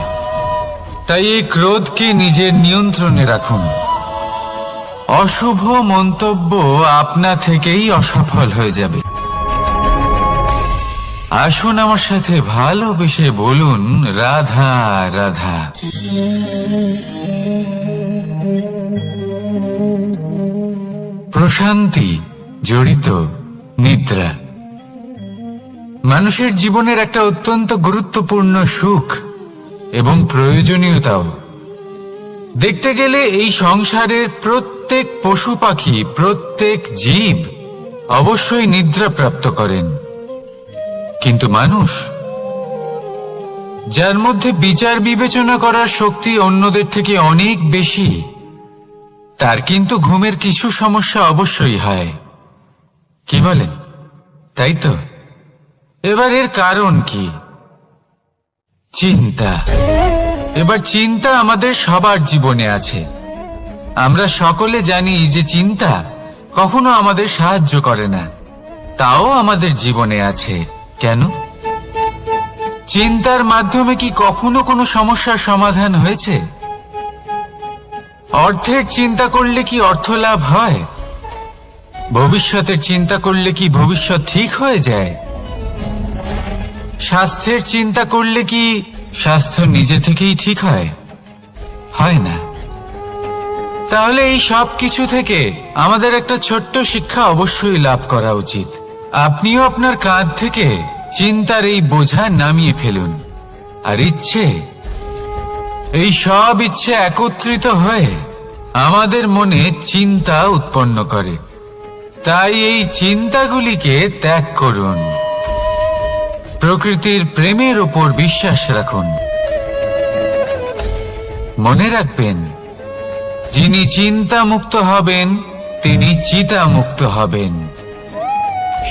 S1: তাই এই ক্রোধকে নিজের নিয়ন্ত্রণে রাখুন। অশুভ মন্তব্য আপনা থেকেই অসফল হয়ে যাবে। আসুন আমার সাথে ভালোবেসে বলুন, রাধা রাধা। প্রশান্তি জড়িত নিদ্রা মানুষের জীবনের একটা অত্যন্ত গুরুত্বপূর্ণ সুখ এবং প্রয়োজনীয়তাও। দেখতে গেলে এই সংসারের প্রত্যেক পশু পাখি, প্রত্যেক জীব অবশ্যই নিদ্রা প্রাপ্ত করেন, কিন্তু মানুষ, যার মধ্যে বিচার বিবেচনা করার শক্তি অন্যদের থেকে অনেক বেশি, তার কিন্তু ঘুমের কিছু সমস্যা অবশ্যই হয়। কি বলেন? তাই তো। এবার এর কারণ কি? চিন্তা। এবার চিন্তা আমাদের সবার জীবনে আছে। আমরা সকলে জানি যে চিন্তা কখনো আমাদের সাহায্য করে না, তাও আমাদের জীবনে আছে। কেন? চিন্তার মাধ্যমে কি কখনো কোনো সমস্যার সমাধান হয়েছে? অর্থের চিন্তা করলে কি অর্থ লাভ হয়? ভবিষ্যতের চিন্তা করলে কি ভবিষ্যৎ ঠিক হয়ে যায়? স্বাস্থ্যের চিন্তা করলে কি স্বাস্থ্য নিজে থেকেই ঠিক হয়? হয় না। তাহলে এই সব কিছু থেকে আমাদের একটা ছোট্ট শিক্ষা অবশ্যই লাভ করা উচিত। আপনিও আপনার কাঁধ থেকে চিন্তার এই বোঝা নামিয়ে ফেলুন। আর এই সব ইচ্ছে একত্রিত হয়ে আমাদের মনে চিন্তা উৎপন্ন করে। তাই এই চিন্তাগুলিকে ত্যাগ করুন। প্রকৃতির প্রেমের উপর বিশ্বাস রাখুন। মনে রাখবেন, যিনি চিন্তা মুক্ত হবেন তিনি চিতা মুক্ত হবেন।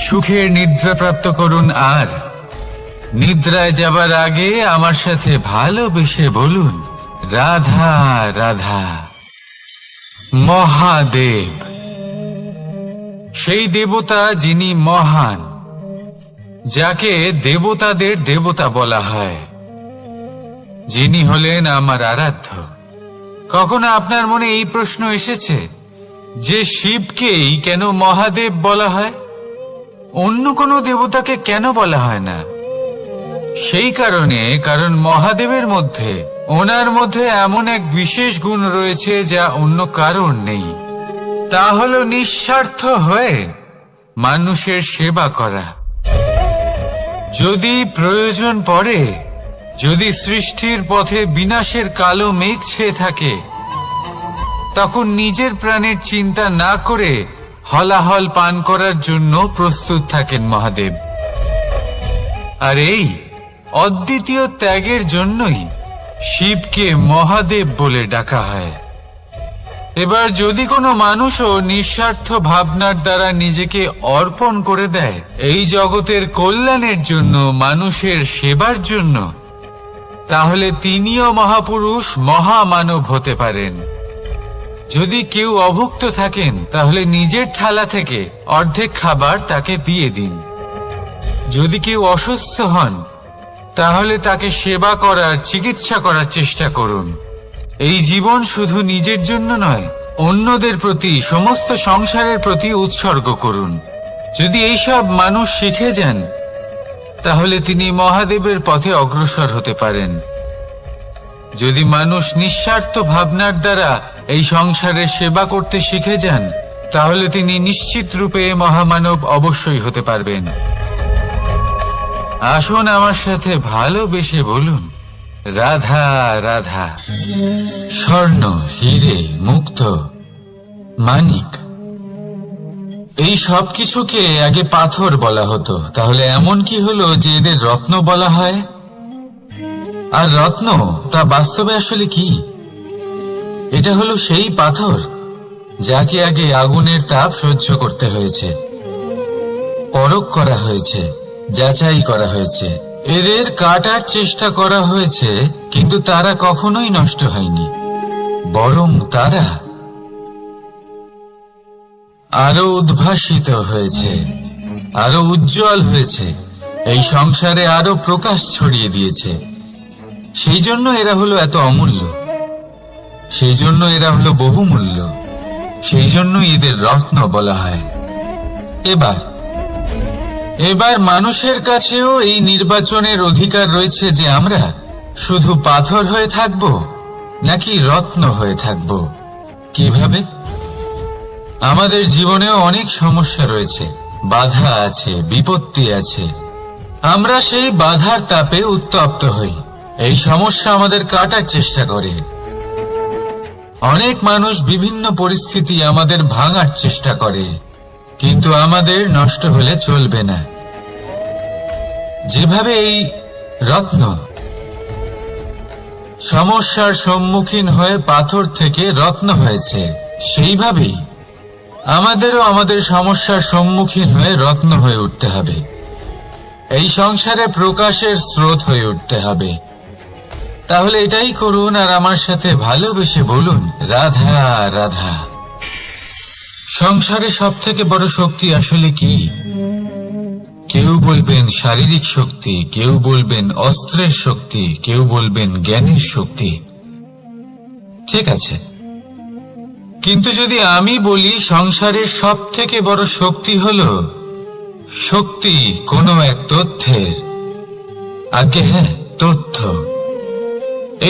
S1: সুখের নিদ্রা প্রাপ্ত করুন, আর নিদ্রায় যাবার আগে আমার সাথে ভালোবেসে বলুন, রাধা রাধা। মহাদেব, সেই দেবতা যিনি মহান, যাকে দেবতাদের দেবতা বলা হয়, যিনি হলেন আমার আরাধ্য। কখনো আপনার মনে এই প্রশ্ন এসেছে যে শিবকেই কেন মহাদেব বলা হয়, অন্য কোনো দেবতাকে কেন বলা হয় না? সেই কারণ মহাদেবের মধ্যে, ওনার মধ্যে এমন এক বিশেষ গুণ রয়েছে যা অন্য কারোর নেই। তা হলো নিঃস্বার্থ হয়ে মানুষের সেবা করা। যদি প্রয়োজন পড়ে, যদি সৃষ্টির পথে বিনাশের কালো মেঘ ছেয়ে থাকে, তখন নিজের প্রাণের চিন্তা না করে হলাহল পান করার জন্য প্রস্তুত থাকেন মহাদেব। আর এই অদ্বিতীয় ত্যাগের জন্যই শিবকে মহাদেব বলে ডাকা হয়। এবার যদি কোনো মানুষও নিঃস্বার্থ ভাবনার দ্বারা নিজেকে অর্পণ করে দেয় এই জগতের কল্যাণের জন্য, মানুষের সেবার জন্য, তাহলে তিনিও মহাপুরুষ, মহামানব হতে পারেন। যদি কেউ অভুক্ত থাকেন, তাহলে নিজের থালা থেকে অর্ধেক খাবার তাকে দিয়ে দিন। যদি কেউ অসুস্থ হন, তাহলে তাকে সেবা করার, চিকিৎসা করার চেষ্টা করুন। এই জীবন শুধু নিজের জন্য নয়, অন্যদের প্রতি, সমস্ত সংসারের প্রতি উৎসর্গ করুন। যদি এইসব মানুষ শিখে যান, তাহলে তিনি মহাদেবের পথে অগ্রসর হতে পারেন। যদি মানুষ নিঃস্বার্থ ভাবনার দ্বারা এই সংসারের সেবা করতে শিখে যান, তাহলে তিনি নিশ্চিত রূপে মহামানব অবশ্যই হতে পারবেন। আসুন আমার সাথে ভালোবেসে বলুন, রাধা রাধা। স্বর্ণ, হিরে, মুক্ত, মানিক, এই সব কিছুকে আগে পাথর বলা হতো। তাহলে এমন কি হলো যে এদের রত্ন বলা হয়? আর রত্ন তা বাস্তবে আসলে কি? এটা হলো সেই পাথর যাকে আগে আগুনের তাপ সহ্য করতে হয়েছে, পরখ করা হয়েছে, যাচাই করা হয়েছে, এদের কাটার চেষ্টা করা হয়েছে, কিন্তু তারা কখনোই নষ্ট হয়নি, বরং তারা আরো উদ্ভাসিত হয়েছে, আরো উজ্জ্বল হয়েছে, এই সংসারে আরো প্রকাশ ছড়িয়ে দিয়েছে। সেই জন্য এরা হলো এত অমূল্য, সেই জন্য এরা হলো বহুমূল্য, সেই জন্য এদের রত্ন বলা হয়। এবার মানুষের কাছেও এই নির্বাচনের অধিকার রয়েছে যে আমরা শুধু পাথর হয়ে থাকব নাকি রত্ন হয়ে থাকব। কিভাবে? আমাদের জীবনেও অনেক সমস্যা রয়েছে, বাধা আছে, বিপত্তি আছে। আমরা সেই বাধার তাপে উত্তপ্ত হই, এই সমস্যা আমাদের কাটার চেষ্টা করে। অনেক মানুষ বিভিন্ন পরিস্থিতি আমাদের ভাঙার চেষ্টা করে, কিন্তু আমাদের নষ্ট হলে চলবে না। যেভাবে এই রত্ন সমস্যার সম্মুখীন হয়ে পাথর থেকে রত্ন হয়েছে, সেইভাবেই আমাদেরও আমাদের সমস্যার সম্মুখীন হয়ে রত্ন হয়ে উঠতে হবে। এই সংসারে প্রকাশের স্রোত হয়ে উঠতে হবে। তাহলে এটাই করুন আর আমার সাথে ভালোবেসে বলুন, রাধা রাধা। সংসারে সব থেকে বড় শক্তি আসলে কি? কেউ বলবেন শারীরিক শক্তি, কেউ বলবেন অস্ত্রের শক্তি, কেউ বলবেন জ্ঞানের শক্তি। ঠিক আছে, কিন্তু যদি আমি বলি সংসারের সব থেকে বড় শক্তি হলো শক্তি কোনো এক তথ্যের, আগে হ্যাঁ, তথ্য।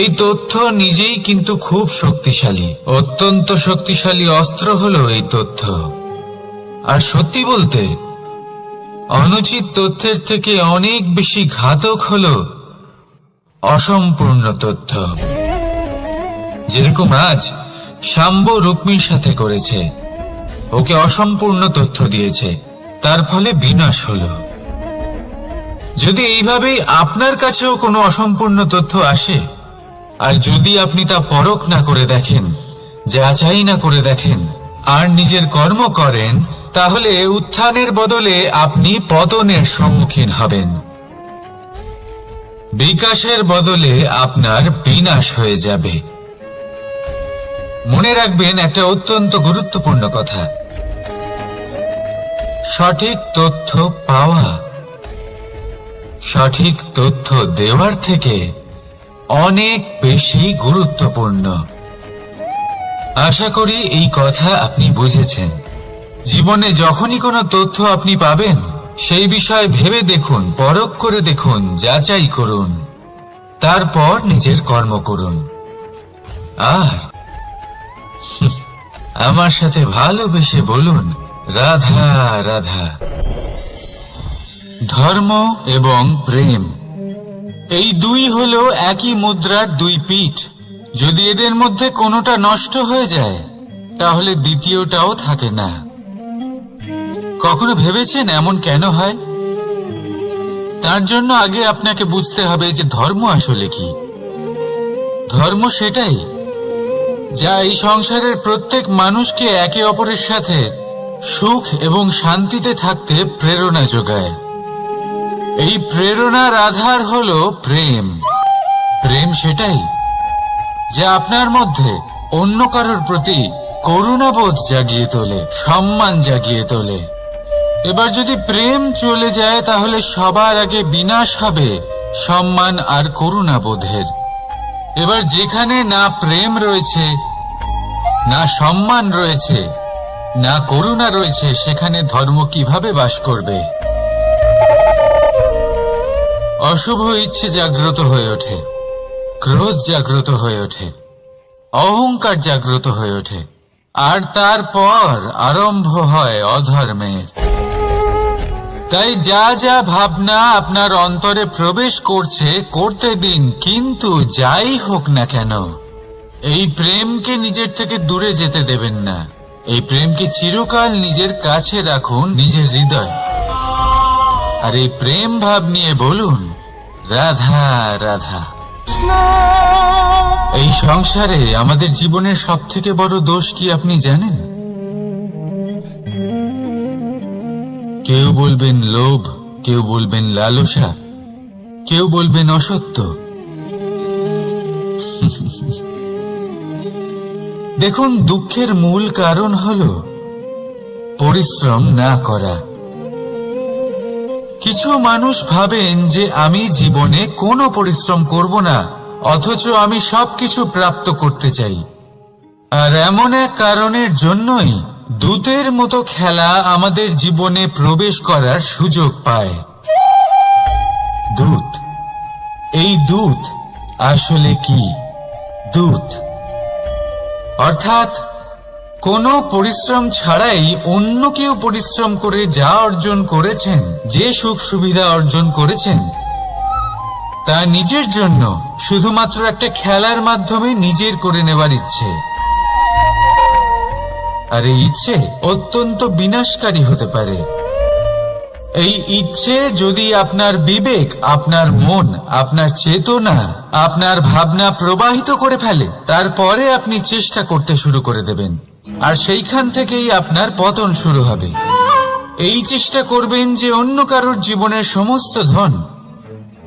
S1: এই তথ্য নিজেই কিন্তু খুব শক্তিশালী, অত্যন্ত শক্তিশালী অস্ত্র হলো এই তথ্য। আর সত্যি বলতে অনুচিত তথ্যের থেকে অনেক বেশি ঘাতক হলো অসম্পূর্ণ তথ্য। যেরকম আজ শাম্ব রুক্মির সাথে করেছে, ওকে অসম্পূর্ণ তথ্য দিয়েছে, তার ফলে বিনাশ হলো। যদি এইভাবেই আপনার কাছেও কোনো অসম্পূর্ণ তথ্য আসে, আর যদি আপনি তা পরখ না করে দেখেন, যাচাই না করে দেখেন, আর নিজের কর্ম করেন, তাহলে উত্থানের বদলে আপনি পতনের সম্মুখীন হবেন। বিকাশের বদলে আপনার বিনাশ হয়ে যাবে। মনে রাখবেন একটা অত্যন্ত গুরুত্বপূর্ণ কথা, সঠিক তথ্য পাওয়া সঠিক তথ্য দেওয়ার থেকে অনেক বেশি গুরুত্বপূর্ণ। আশা করি এই কথা আপনি বুঝেছেন। জীবনে যখনই কোনো তথ্য আপনি পাবেন, সেই বিষয়ে ভেবে দেখুন, পরখ করে দেখুন, যাচাই করুন, তারপর নিজের কর্ম করুন। আর আমার সাথে ভালোবেসে বলুন, রাধা রাধা। ধর্ম এবং প্রেম, এই দুই হলো একই মুদ্রার দুই পিঠ। যদি এদের মধ্যে কোনোটা নষ্ট হয়ে যায়, তাহলে দ্বিতীয়টাও থাকে না। কখনো ভেবেছেন এমন কেন হয়? তার জন্য আগে আপনাকে বুঝতে হবে যে ধর্ম আসলে কি। ধর্ম সেটাই যা এই সংসারের প্রত্যেক মানুষকে একে অপরের সাথে সুখ এবং শান্তিতে থাকতে প্রেরণা যোগায়। এই প্রেরণার আধার হলো প্রেম। প্রেম সেটাই যা আপনার মধ্যে অন্য কারোর প্রতি করুণাবোধ জাগিয়ে তোলে, সম্মান জাগিয়ে তোলে। এবার যদি প্রেম চলে যায়, তাহলে সবার আগে বিনাশ হবে সম্মান আর করুণাবোধের। এবার যেখানে না প্রেম রয়েছে, না সম্মান রয়েছে, না করুণা রয়েছে, সেখানে ধর্ম কিভাবে বাস করবে? অশুভ ইচ্ছে জাগ্রত হয়ে ওঠে, ক্রোধ জাগ্রত হয়ে ওঠে, অহংকার জাগ্রত হয়ে ওঠে, আর তারপর আরম্ভ হয় অধর্মের। তাই যা যা ভাবনা আপনার অন্তরে প্রবেশ করছে, করতে দিন, কিন্তু যাই হোক না কেন, এই প্রেমকে নিজের থেকে দূরে যেতে দেবেন না। এই প্রেমকে চিরকাল নিজের কাছে রাখুন, নিজের হৃদয়। আর এই প্রেম ভাব নিয়ে বলুন, রাধা রাধা। এই সংসারে আমাদের জীবনের সব থেকে বড় দোষ কি আপনি জানেন? কেউ বলবেন লোভ, কেউ বলবেন লালসা, কেউ বলবেন অসত্য। দেখুন, দুঃখের মূল কারণ হলো পরিশ্রম না করা। কিছু মানুষ ভাবেন যে আমি জীবনে কোনো পরিশ্রম করব না, অথচ আমি সবকিছু প্রাপ্ত করতে চাই। আর এমন এক কারণের জন্যই দূতের মতো খেলা আমাদের জীবনে প্রবেশ করার সুযোগ পায়। দূত, এই দূত আসলে কি? দূত অর্থাৎ কোনো পরিশ্রম ছাড়াই অন্য কেউ পরিশ্রম করে যা অর্জন করেছেন, যে সুখ সুবিধা অর্জন করেছেন, তা নিজের জন্য শুধুমাত্র একটা খেলার মাধ্যমে নিজের করে নেবার ইচ্ছে। আর এই ইচ্ছে অত্যন্ত বিনাশকারী হতে পারে। এই ইচ্ছে যদি আপনার বিবেক, আপনার মন, আপনার চেতনা, আপনার ভাবনা প্রবাহিত করে ফেলে, তারপরে আপনি চেষ্টা করতে শুরু করে দেবেন, আর সেইখান থেকেই আপনার পতন শুরু হবে। এই চেষ্টা করবেন যে অন্য কারোর জীবনের সমস্ত ধন,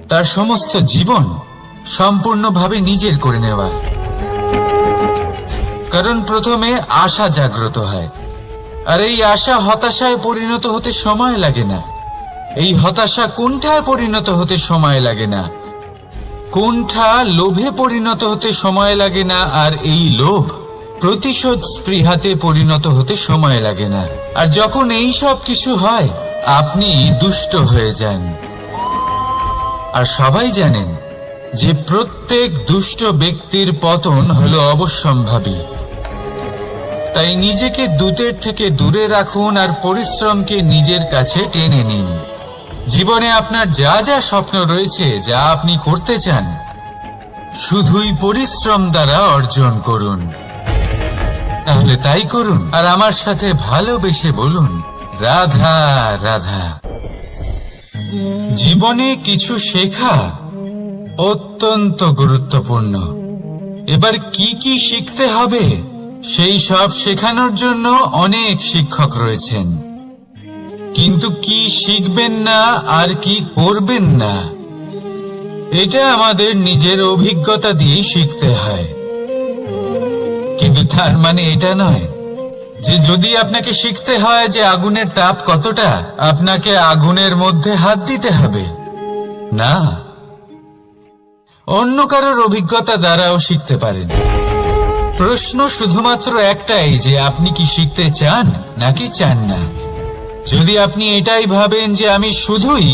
S1: তার সমস্ত জীবন সম্পূর্ণভাবে নিজের করে নেওয়া। কারণ প্রথমে আশা জাগ্রত হয়, আর এই আশা হতাশায় পরিণত হতে সময় লাগে না। এই হতাশা কুণ্ঠায় পরিণত হতে সময় লাগে না, কুণ্ঠা লোভে পরিণত হতে সময় লাগে না, আর এই লোভ প্রতিশোধ স্পৃহাতে পরিণত হতে সময় লাগে না। আর যখন এই সব কিছু হয়, আপনি দুষ্ট হয়ে যান। আর সবাই জানেন যে প্রত্যেক দুষ্ট ব্যক্তির পতন হলো অবশ্যম্ভাবী। তাই নিজেকে দূতের থেকে দূরে রাখুন আর পরিশ্রমকে নিজের কাছে টেনে নিন। জীবনে আপনার যা যা স্বপ্ন রয়েছে, যা আপনি করতে চান, শুধুই পরিশ্রম দ্বারা অর্জন করুন। তাহলে তাই করুন, আর আমার সাথে ভালোবেসে বলুন, রাধা রাধা। জীবনে কিছু শেখা অত্যন্ত গুরুত্বপূর্ণ। এবার কি কি শিখতে হবে, সেই সব শেখানোর জন্য অনেক শিক্ষক রয়েছেন। কিন্তু কি শিখবেন না আর কি করবেন না, এটা আমাদের নিজের অভিজ্ঞতা দিয়ে শিখতে হয়। কিন্তু তার মানে এটা নয় যে যদি আপনাকে শিখতে হয় যে আগুনের তাপ কতটা, আপনাকে আগুনের মধ্যে হাত দিতে হবে। না, অন্য কারোর অভিজ্ঞতা দ্বারাও শিখতে পারেন। প্রশ্ন শুধুমাত্র একটাই যে আপনি কি শিখতে চান নাকি চান না। যদি আপনি এটাই ভাবেন যে আমি শুধুই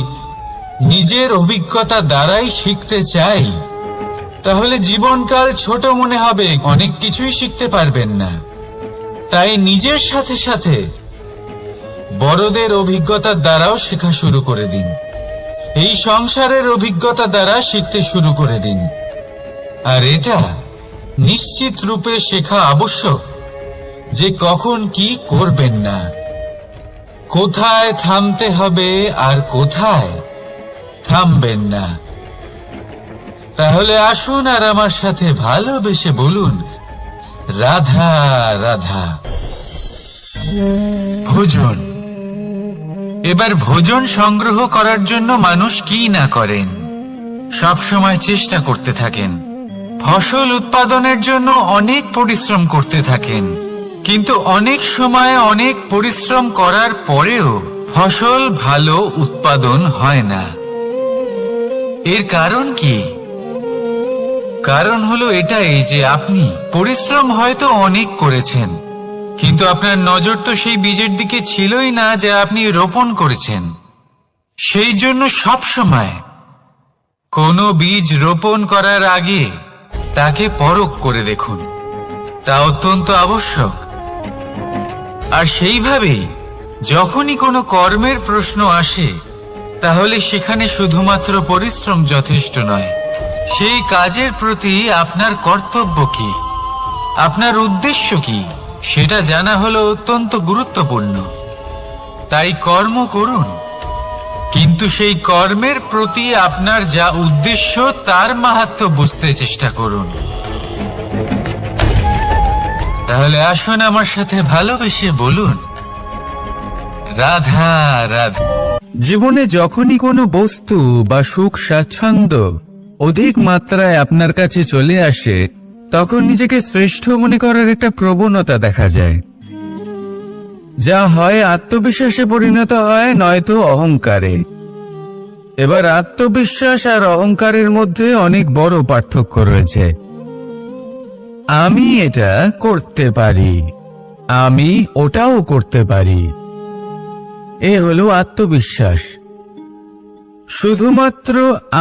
S1: নিজের অভিজ্ঞতা দ্বারাই শিখতে চাই, তাহলে জীবনকাল ছোট মনে হবে, অনেক কিছুই শিখতে পারবেন না। তাই নিজের সাথে সাথে বড়দের অভিজ্ঞতার দ্বারাও শেখা শুরু করে দিন। এই সংসারের অভিজ্ঞতা দ্বারা শিখতে শুরু করে দিন। আর এটা নিশ্চিত রূপে শেখা আবশ্যক যে কখন কি করবেন না, কোথায় থামতে হবে আর কোথায় থামবেন না। তাহলে আসুন আর আমার সাথে ভালোবেসে বলুন, রাধা রাধা। ভোজন। এবার ভোজন সংগ্রহ করার জন্য মানুষ কি না করেন, সব সময় চেষ্টা করতে থাকেন। ফসল উৎপাদনের জন্য অনেক পরিশ্রম করতে থাকেন, কিন্তু অনেক সময় অনেক পরিশ্রম করার পরেও ফসল ভালো উৎপাদন হয় না। এর কারণ কি? কারণ হলো এটাই যে আপনি পরিশ্রম হয়তো অনেক করেছেন, কিন্তু আপনার নজর তো সেই বীজের দিকে ছিলই না যা আপনি রোপণ করেছেন। সেই জন্য সব সময় কোনো বীজ রোপণ করার আগে তাকে পরখ করে দেখুন, তা অত্যন্ত আবশ্যক। আর সেইভাবেই যখনই কোনো কর্মের প্রশ্ন আসে, তাহলে সেখানে শুধুমাত্র পরিশ্রম যথেষ্ট নয়। সেই কাজের প্রতি আপনার কর্তব্য কি, আপনার উদ্দেশ্য কি, সেটা জানা হলো অত্যন্ত গুরুত্বপূর্ণ। তাই কর্ম করুন, কিন্তু সেই কর্মের প্রতি আপনার যা উদ্দেশ্য তার মাহাত্ম্য বুঝতে চেষ্টা করুন। তাহলে আসুন আমার সাথে ভালোবেসে বলুন, রাধা রাধা।
S2: জীবনে যখনই কোনো বস্তু বা সুখ স্বাচ্ছন্দ্য অধিক মাত্রায় আপনার কাছে চলে আসে, তখন নিজেকে শ্রেষ্ঠ মনে করার একটা প্রবণতা দেখা যায়। যা হয় আত্মবিশ্বাসে পরিণত হয়, নয়তো অহংকারে। এবার আত্মবিশ্বাস আর অহংকারের মধ্যে অনেক বড় পার্থক্য রয়েছে। আমি এটা করতে পারি, আমি ওটাও করতে পারি, এ হলো আত্মবিশ্বাস। শুধুমাত্র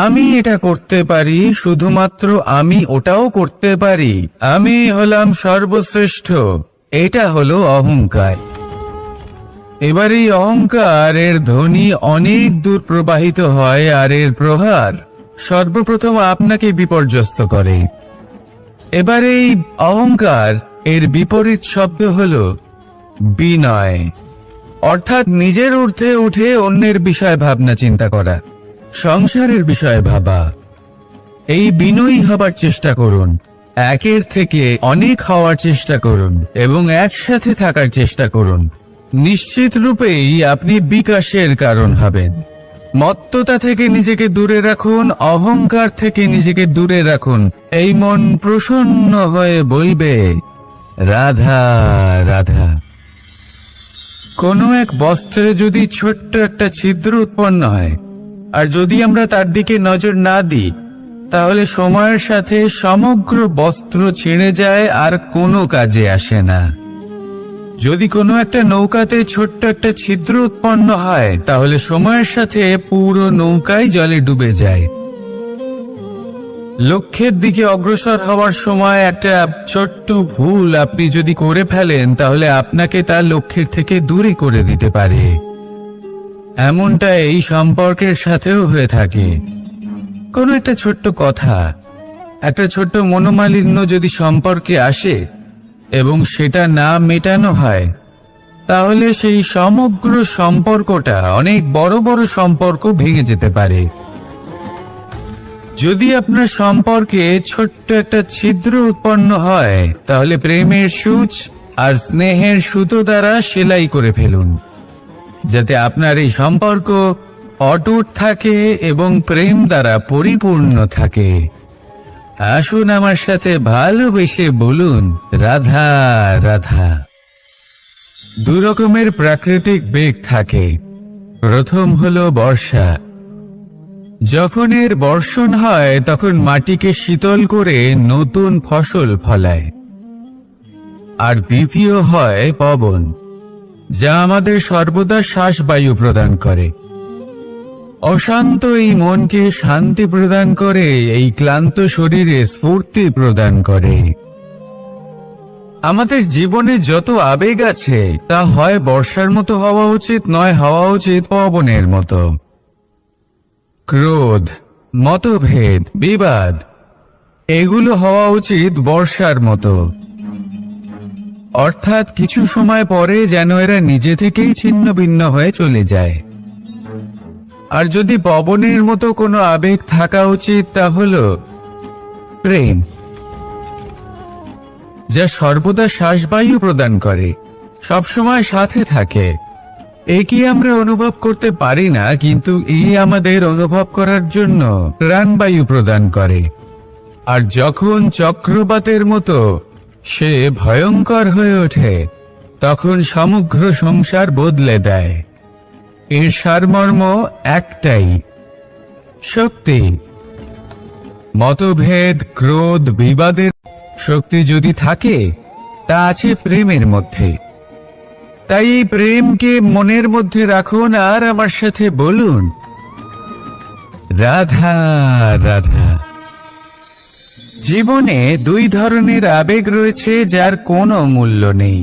S2: আমি এটা করতে পারি, শুধুমাত্র আমি ওটাও করতে পারি, আমি হলাম সর্বশ্রেষ্ঠ, এটা হলো অহংকার। এবার এই অহংকারের ধ্বনি অনেক দূর প্রবাহিত হয়, আর এর প্রহার সর্বপ্রথম আপনাকে বিপর্যস্ত করে। এবার এই অহংকার এর বিপরীত শব্দ হলো বিনয়, অর্থাৎ নিজের ঊর্ধ্বে উঠে অন্যের বিষয়ে ভাবনা চিন্তা করা, সংসারের বিষয়ে ভাবা। এই বিনয়ী হবার চেষ্টা করুন, একের থেকে অনেক হওয়ার চেষ্টা করুন এবং একসাথে থাকার চেষ্টা করুন। নিশ্চিত রূপেই আপনি বিকাশের কারণ হবেন। মত্ততা থেকে নিজেকে দূরে রাখুন, অহংকার থেকে নিজেকে দূরে রাখুন। এই মন প্রসন্ন হয়ে বলবে, রাধা রাধা। কোনো এক বস্ত্রে যদি ছোট্ট একটা ছিদ্র উৎপন্ন হয়, আর যদি আমরা তার দিকে নজর না দিই, তাহলে সময়ের সাথে সমগ্র বস্ত্র ছিঁড়ে যায় আর কোনো কাজে আসে না। যদি কোনো একটা নৌকাতে ছোট্ট একটা ছিদ্র উৎপন্ন হয়, তাহলে সময়ের সাথে পুরো নৌকাই জলে ডুবে যায়। লক্ষ্যের দিকে অগ্রসর হওয়ার সময় একটা ছোট্ট ভুল আপনি যদি করে ফেলেন, তাহলে আপনাকে তার লক্ষ্যের থেকে দূরে করে দিতে পারে। এমনটা এই সম্পর্কের সাথেও হয়ে থাকে। কোনো একটা ছোট্ট কথা, একটা ছোট্ট মনোমালিন্য যদি সম্পর্কে আসে এবং সেটা না মেটানো হয়, তাহলে সেই সমগ্র সম্পর্কটা অনেক বড় বড় সম্পর্ক ভেঙে যেতে পারে। যদি আপনার সম্পর্কে ছোট্ট একটা ছিদ্র উৎপন্ন হয়, তাহলে প্রেমের সূচ আর স্নেহের সুতো দ্বারা সেলাই করে ফেলুন, যাতে আপনার এই সম্পর্ক অটুট থাকে এবং প্রেম দ্বারা পরিপূর্ণ থাকে। আসুন আমার সাথে ভালোবেসে বলুন, রাধা রাধা। দু রকমের প্রাকৃতিক বেগ থাকে। প্রথম হলো বর্ষা। যখন এর বর্ষণ হয়, তখন মাটিকে শীতল করে নতুন ফসল ফলায়। আর দ্বিতীয় হয় পবন, যা আমাদের সর্বদা শ্বাসবায়ু প্রদান করে। অশান্ত এই মনকে শান্তি প্রদান করে, এই ক্লান্ত শরীরে স্ফূর্তি প্রদান করে। আমাদের জীবনে যত আবেগ আছে, তা হয় বর্ষার মতো হওয়া উচিত, নয় হওয়া উচিত পবনের মতো। ক্রোধ, মতভেদ, বিবাদ, এগুলো হওয়া উচিত বর্ষার মতো। অর্থাৎ কিছু সময় পরে যেন এরা নিজে থেকেই ছিন্ন ভিন্ন হয়ে চলে যায়। আর যদি পবনের মতো কোনো আবেগ থাকা উচিত, তা হলো প্রেম, যা সর্বদা শ্বাসবায়ু প্রদান করে, সবসময় সাথে থাকে। একে আমরা অনুভব করতে পারি না, কিন্তু এই আমাদের অনুভব করার জন্য প্রাণবায়ু প্রদান করে। আর যখন চক্রবাতের মতো সে ভয়ঙ্কর হয়ে ওঠে, তখন সমগ্র সংসার বদলে দেয়। এর সারমর্ম একটাই, শক্তি। মতভেদ, ক্রোধ, বিবাদের শক্তি যদি থাকে, তা আছে প্রেমের মধ্যে। তাই এই প্রেমকে মনের মধ্যে রাখুন আর আমার সাথে বলুন, রাধা রাধা। জীবনে দুই ধরনের আবেগ রয়েছে, যার কোনো মূল্য নেই।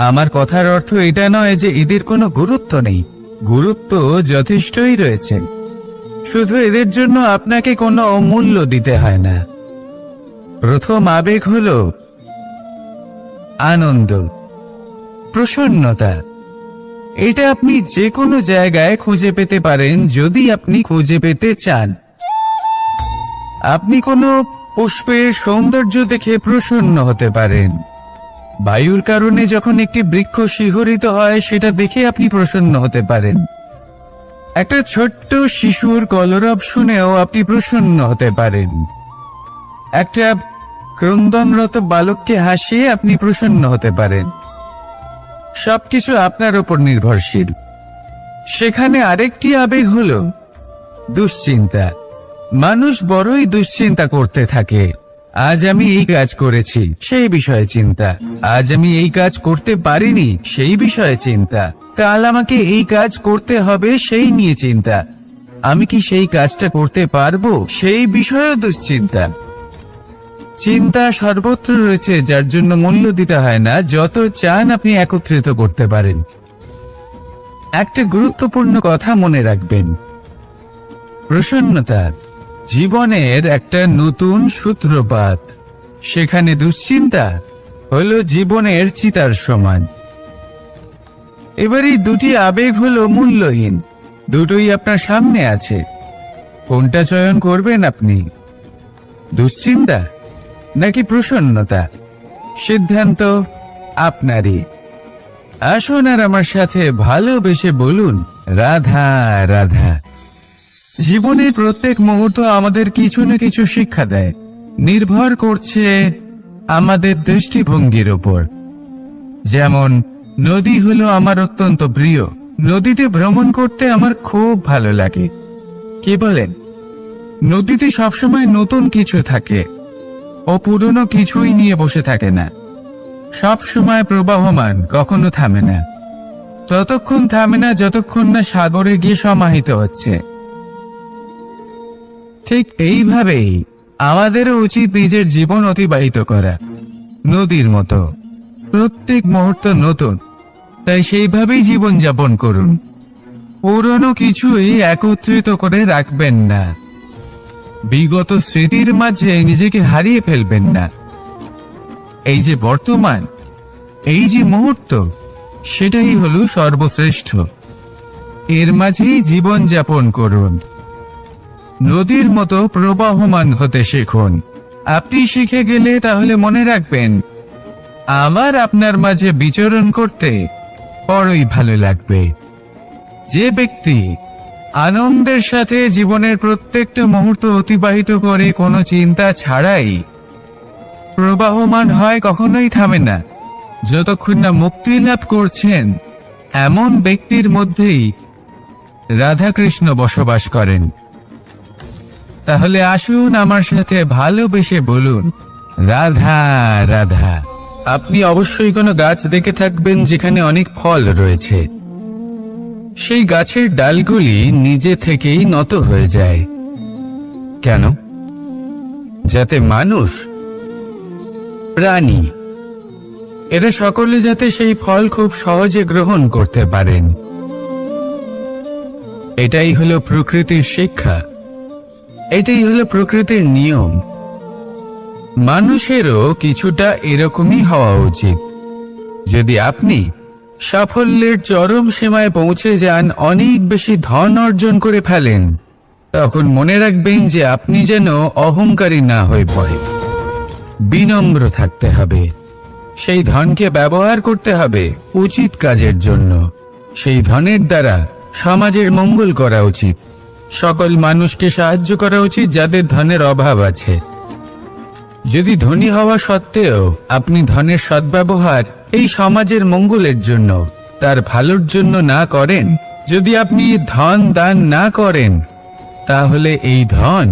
S2: আমার কথার অর্থ এটা নয় যে এদের কোনো গুরুত্ব নেই, গুরুত্ব যথেষ্টই রয়েছে, শুধু এদের জন্য আপনাকে কোনো অমূল্য দিতে হয় না। প্রথম আবেগ হলো আনন্দ, প্রসন্নতা। এটা আপনি যে কোনো জায়গায় খুঁজে পেতে পারেন, যদি আপনি খুঁজে পেতে চান। আপনি কোনো পুষ্পের সৌন্দর্য দেখে প্রসন্ন হতে পারেন। বায়ুর কারণে যখন একটি বৃক্ষ শিহরিত হয়, সেটা দেখে আপনি প্রসন্ন হতে পারেন। একটা ছোট্ট শিশুর কলরব শুনেও আপনি প্রসন্ন হতে পারেন। একটা ক্রন্দনরত বালককে হাসিয়ে আপনি প্রসন্ন হতে পারেন। সবকিছু আপনার উপর নির্ভরশীল। সেখানে আরেকটি আবেগ হলো দুশ্চিন্তা। মানুষ বড়ই দুশ্চিন্তা করতে থাকে। আজ আমি এই কাজ করেছি, সেই বিষয়ে চিন্তা। আজ আমি এই কাজ করতে পারিনি, সেই বিষয়ে চিন্তা। কাল আমাকে এই কাজ করতে হবে, সেই নিয়ে চিন্তা। আমি কি সেই কাজটা করতে পারবো, সেই বিষয়েও দুশ্চিন্তা। চিন্তা সর্বত্র রয়েছে, যার জন্য মূল্য দিতে হয় না। যত চান আপনি একত্রিত করতে পারেন। একটা গুরুত্বপূর্ণ কথা মনে রাখবেন, প্রসন্নতা জীবনের একটা নতুন সূত্রপাত। সেখানে দুশ্চিন্তা হলো জীবনের চিতার সমান। এবার এই দুটি আবেগ হলো মূল্যহীন, দুটোই আপনার সামনে আছে। কোনটা চয়ন করবেন আপনি, দুশ্চিন্তা নাকি প্রসন্নতা? সিদ্ধান্ত আপনারই। আসুন আর আমার সাথে ভালোবেসে বলুন, রাধা রাধা। জীবনের প্রত্যেক মুহূর্ত আমাদের কিছু না কিছু শিক্ষা দেয়, নির্ভর করছে আমাদের দৃষ্টিভঙ্গির উপর। যেমন নদী হলো আমার অত্যন্ত প্রিয়। নদীতে ভ্রমণ করতে আমার খুব ভালো লাগে। কি বলেন? নদীতে সবসময় নতুন কিছু থাকে, ও পুরনো কিছুই নিয়ে বসে থাকে না। সব সময় প্রবাহমান, কখনো থামে না। ততক্ষণ থামে না যতক্ষণ না সাগরে গিয়ে সমাহিত হচ্ছে। ঠিক এইভাবেই আমাদেরও উচিত নিজের জীবন অতিবাহিত করা, নদীর মতো। প্রত্যেক মুহূর্ত নতুন, তাই সেইভাবেই জীবন যাপন করুন। পুরনো কিছুই একত্রিত করে রাখবেন না। বিগত স্মৃতির মাঝে নিজেকে হারিয়ে ফেলবেন না। এই যে বর্তমান, এই যে মুহূর্ত, সেটাই হলো সর্বশ্রেষ্ঠ। এর মাঝেই জীবন যাপন করুন। নদীর মতো প্রবাহমান হতে শিখুন। আপনি শিখে গেলে তাহলে মনে রাখবেন, আমার আপনার মাঝে বিচরণ করতে বড়ই ভালো লাগবে। যে ব্যক্তি আনন্দের সাথে জীবনের প্রত্যেকটা মুহূর্ত অতিবাহিত করে কোনো চিন্তা ছাড়াই প্রবাহমান হয়, কখনোই থামে না, যতক্ষণ না মুক্তি লাভ করছেন, এমন ব্যক্তির মধ্যেই রাধাকৃষ্ণ বসবাস করেন। তাহলে আসুন আমার সাথে ভালোবেসে বলুন, রাধা রাধা। আপনি অবশ্যই কোনো গাছ দেখে থাকবেন যেখানে অনেক ফল রয়েছে। সেই গাছের ডালগুলি নিজে থেকেই নত হয়ে যায়। কেন? যাতে মানুষ, প্রাণী, এরা সকলে যাতে সেই ফল খুব সহজে গ্রহণ করতে পারেন। এটাই হলো প্রকৃতির শিক্ষা, এটাই হলো প্রকৃতির নিয়ম। মানুষেরও কিছুটা এরকমই হওয়া উচিত। যদি আপনি সাফল্যের চরম সীমায় পৌঁছে যান, অনেক বেশি ধন অর্জন করে ফেলেন, তখন মনে রাখবেন যে আপনি যেন অহংকারী না হয়ে পড়ে। বিনম্র থাকতে হবে। সেই ধনকে ব্যবহার করতে হবে উচিত কাজের জন্য। সেই ধনের দ্বারা সমাজের মঙ্গল করা উচিত। সকল মানুষকে সাহায্য করা উচিত যাদের ধনের অভাব আছে। যদি ধনী হওয়া সত্ত্বেও আপনি ধনের সদ্ব্যবহার এই সমাজের মঙ্গলের জন্য, তার ভালোর জন্য না করেন, যদি আপনি ধন দান না করেন, তাহলে এই ধন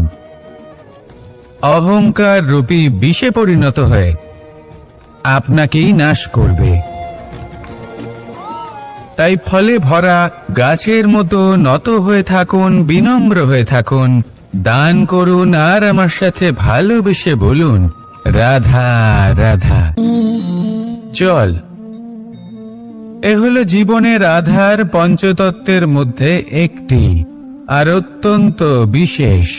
S2: অহংকার রূপী বিষে পরিণত হয়ে আপনাকেই নাশ করবে। তাই ফলে ভরা গাছের মতো নত হয়ে থাকুন, বিনম্র হয়ে থাকুন, দান করুন, আর আমার সাথে ভালোবেসে বলুন, রাধা রাধা। চল, এ হলো জীবনের আধার পঞ্চতত্ত্বের মধ্যে একটি, আর অত্যন্ত বিশেষ।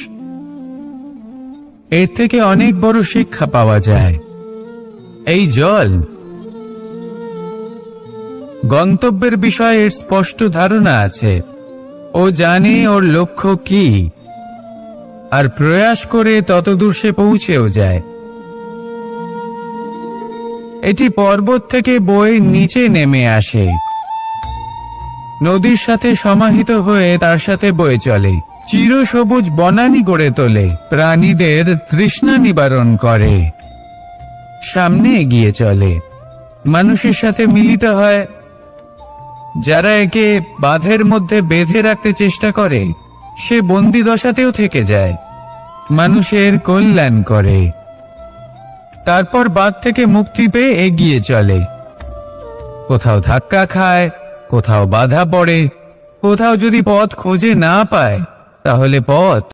S2: এর থেকে অনেক বড় শিক্ষা পাওয়া যায়। এই জল গন্তব্যের বিষয়ে এর স্পষ্ট ধারণা আছে। ও জানে ওর লক্ষ্য কি, আর প্রয়াস করে ততদূর সে পৌঁছেও যায়। এটি পর্বত থেকে বয়ে নিচে নেমে আসে, নদীর সাথে সমাহিত হয়ে তার সাথে বয়ে চলে, চিরসবুজ বনানী গড়ে তোলে, প্রাণীদের তৃষ্ণা নিবারণ করে, সামনে এগিয়ে চলে, মানুষের সাথে মিলিত হয়, যারা একে বাঁধের মধ্যে বেঁধে রাখতে চেষ্টা করে সে বন্দি দশাতেও থেকে যায়, মানুষের কল্যাণ করে, তারপর বাঁধ থেকে মুক্তি পেয়ে এগিয়ে চলে। কোথাও ধাক্কা খায়, কোথাও বাধা পড়ে, কোথাও যদি পথ খুঁজে না পায় তাহলে পথ